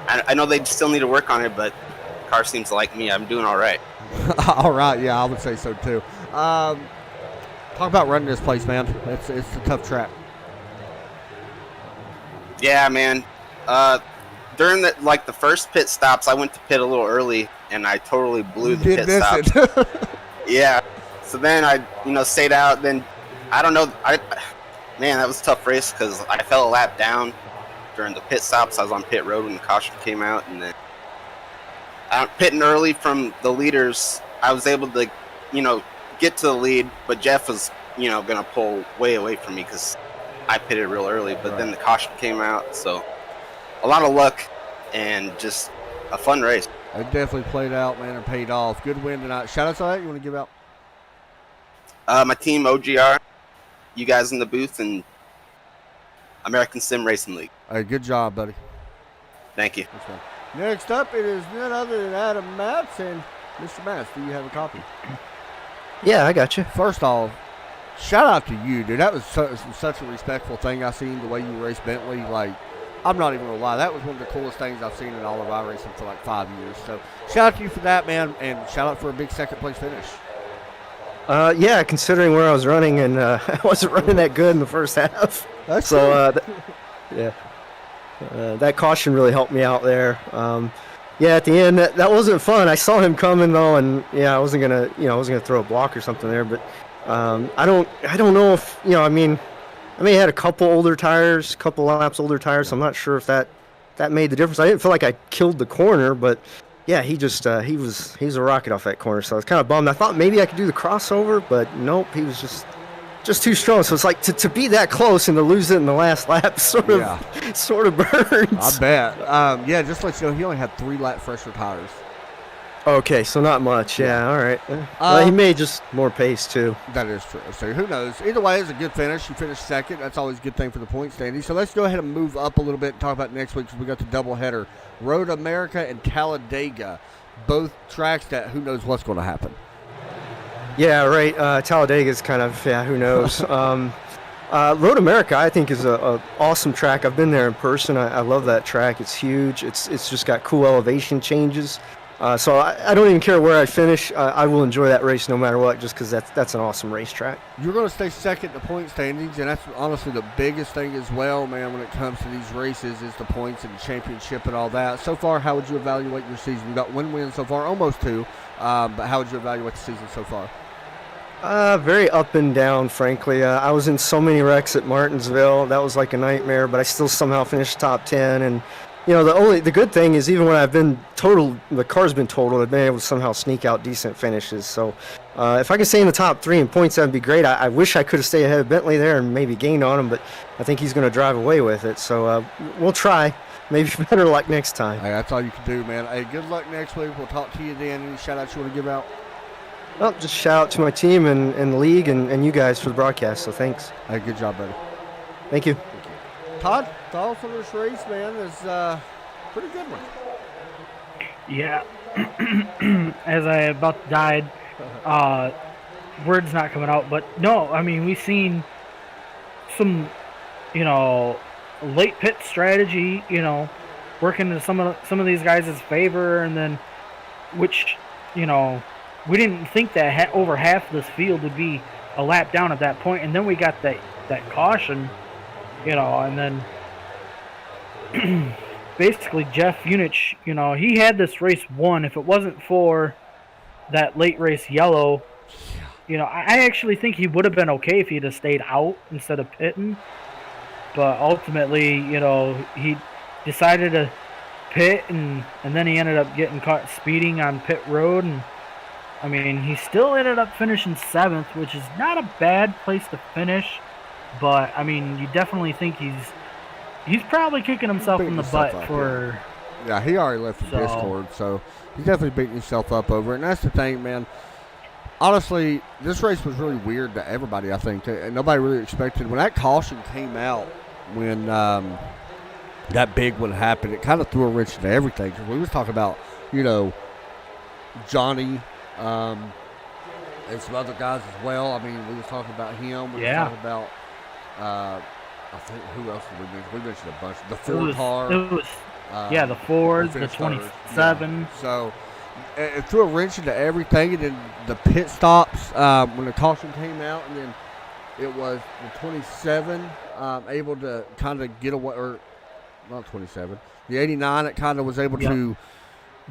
I know they still need to work on it, but the car seems to like me. I'm doing all right. All right, yeah, I would say so too. Talk about running this place, man. It's a tough track. Yeah, man. During the first pit stops, I went to pit a little early, and I totally blew the pit stops. Yeah. So then I, stayed out. Then I don't know. Man, that was a tough race because I fell a lap down during the pit stops. I was on pit road when the caution came out, and then pitting early from the leaders, I was able to, get to the lead. But Jeff was, gonna pull way away from me because I pitted real early. But then the caution came out, so a lot of luck and just a fun race. It definitely played out, man, and paid off. Good win tonight. Shout out to that. You want to give out? My team, OGR, you guys in the booth, and American Sim Racing League. Hey, good job, buddy. Thank you. Next up, it is none other than Adam Matz, and Mr. Mass, do you have a copy? Yeah, I got you. First off, shout out to you, dude. That was such a respectful thing I seen, the way you raced Bentley. Like, I'm not even going to lie. That was one of the coolest things I've seen in all of our racing for like 5 years. So shout out to you for that, man, and shout out for a big second-place finish. Yeah, considering where I was running, and I wasn't running that good in the first half. That's so, that caution really helped me out there. Yeah, at the end, that wasn't fun. I saw him coming though, and I wasn't gonna throw a block or something there. But I don't know if I may have had a couple older tires, couple laps older tires. So I'm not sure if that made the difference. I didn't feel like I killed the corner, but yeah, he just he was a rocket off that corner. So I was kind of bummed. I thought maybe I could do the crossover, but nope, he was just too strong. So it's like to be that close and to lose it in the last lap sort of burns. I bet. Yeah, just to let you know, he only had 3 lap fresher tires. Okay, so not much. Yeah, all right. Well, he made just more pace too. That is true. So who knows? Either way, it's a good finish. You finished second. That's always a good thing for the point standing. So let's go ahead and move up a little bit and talk about next week because we got the doubleheader. Road America and Talladega, both tracks that who knows what's going to happen. Yeah, right. Talladega's kind of, who knows. Road America, I think, is a awesome track. I've been there in person. I love that track. It's huge. It's just got cool elevation changes. So I don't even care where I finish. I will enjoy that race no matter what, just because that's an awesome racetrack. You're going to stay second in the point standings, and that's honestly the biggest thing as well, man, when it comes to these races is the points and the championship and all that. So far, how would you evaluate your season? You got 1 win so far, almost 2, but how would you evaluate the season so far? Very up and down, frankly. I was in so many wrecks at Martinsville. That was like a nightmare, but I still somehow finished top 10. And, the good thing is even when I've been the car's been totaled, I've been able to somehow sneak out decent finishes. So if I can stay in the top 3 in points, that'd be great. I wish I could have stayed ahead of Bentley there and maybe gained on him, but I think he's going to drive away with it. So we'll try. Maybe better luck next time. Hey, that's all you can do, man. Hey, good luck next week. We'll talk to you then. Any shout-outs you want to give out? Well, just shout out to my team and the league and you guys for the broadcast, so thanks. Hey, good job, buddy. Thank you. Todd, thoughts on this race, man, is pretty good one. Yeah. As I about died, words not coming out, but no, I mean, we've seen some, late pit strategy, working in some of these guys' favor, and then which, we didn't think that over half of this field would be a lap down at that point, and then we got that caution, and then basically Jeff Unich, he had this race won. If it wasn't for that late race yellow, I actually think he would have been okay if he'd have stayed out instead of pitting. But ultimately, he decided to pit, and then he ended up getting caught speeding on pit road, and I mean, he still ended up finishing 7th, which is not a bad place to finish, but I mean, you definitely think he's probably kicking himself in the butt for. Yeah, he already left the Discord, so he's definitely beating himself up over it. And that's the thing, man. Honestly, this race was really weird to everybody, I think. Nobody really expected. When that caution came out, when that big one happened, it kind of threw a wrench into everything. Because we was talking about, Johnny and some other guys as well. I mean, we was talking about him. We was talking about, I think, who else did we mention? We mentioned a bunch. The Ford car. The Ford, the 27. Yeah. So it threw a wrench into everything, and then the pit stops when the caution came out, and then it was the 27 able to kind of get away, or not 27, the 89 that kind of was able to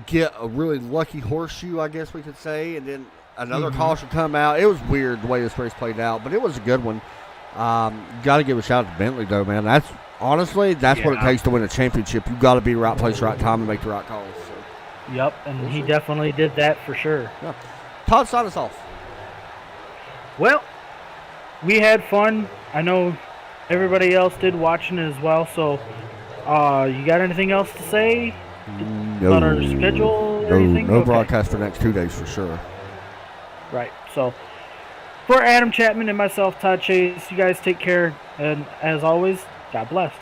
get a really lucky horseshoe, I guess we could say, and then another caution come out. It was weird the way this race played out, but it was a good one. Got to give a shout out to Bentley, though, man. That's honestly what it takes to win a championship. You got to be right place, right time, and make the right calls. So. Yep, and he definitely did that for sure. Yeah. Todd, start us off. Well, we had fun. I know everybody else did watching it as well. So, you got anything else to say about our schedule or anything? No broadcast for the next 2 days for sure. Right. So, for Adam Chapman and myself, Todd Chase, you guys take care. And as always, God bless.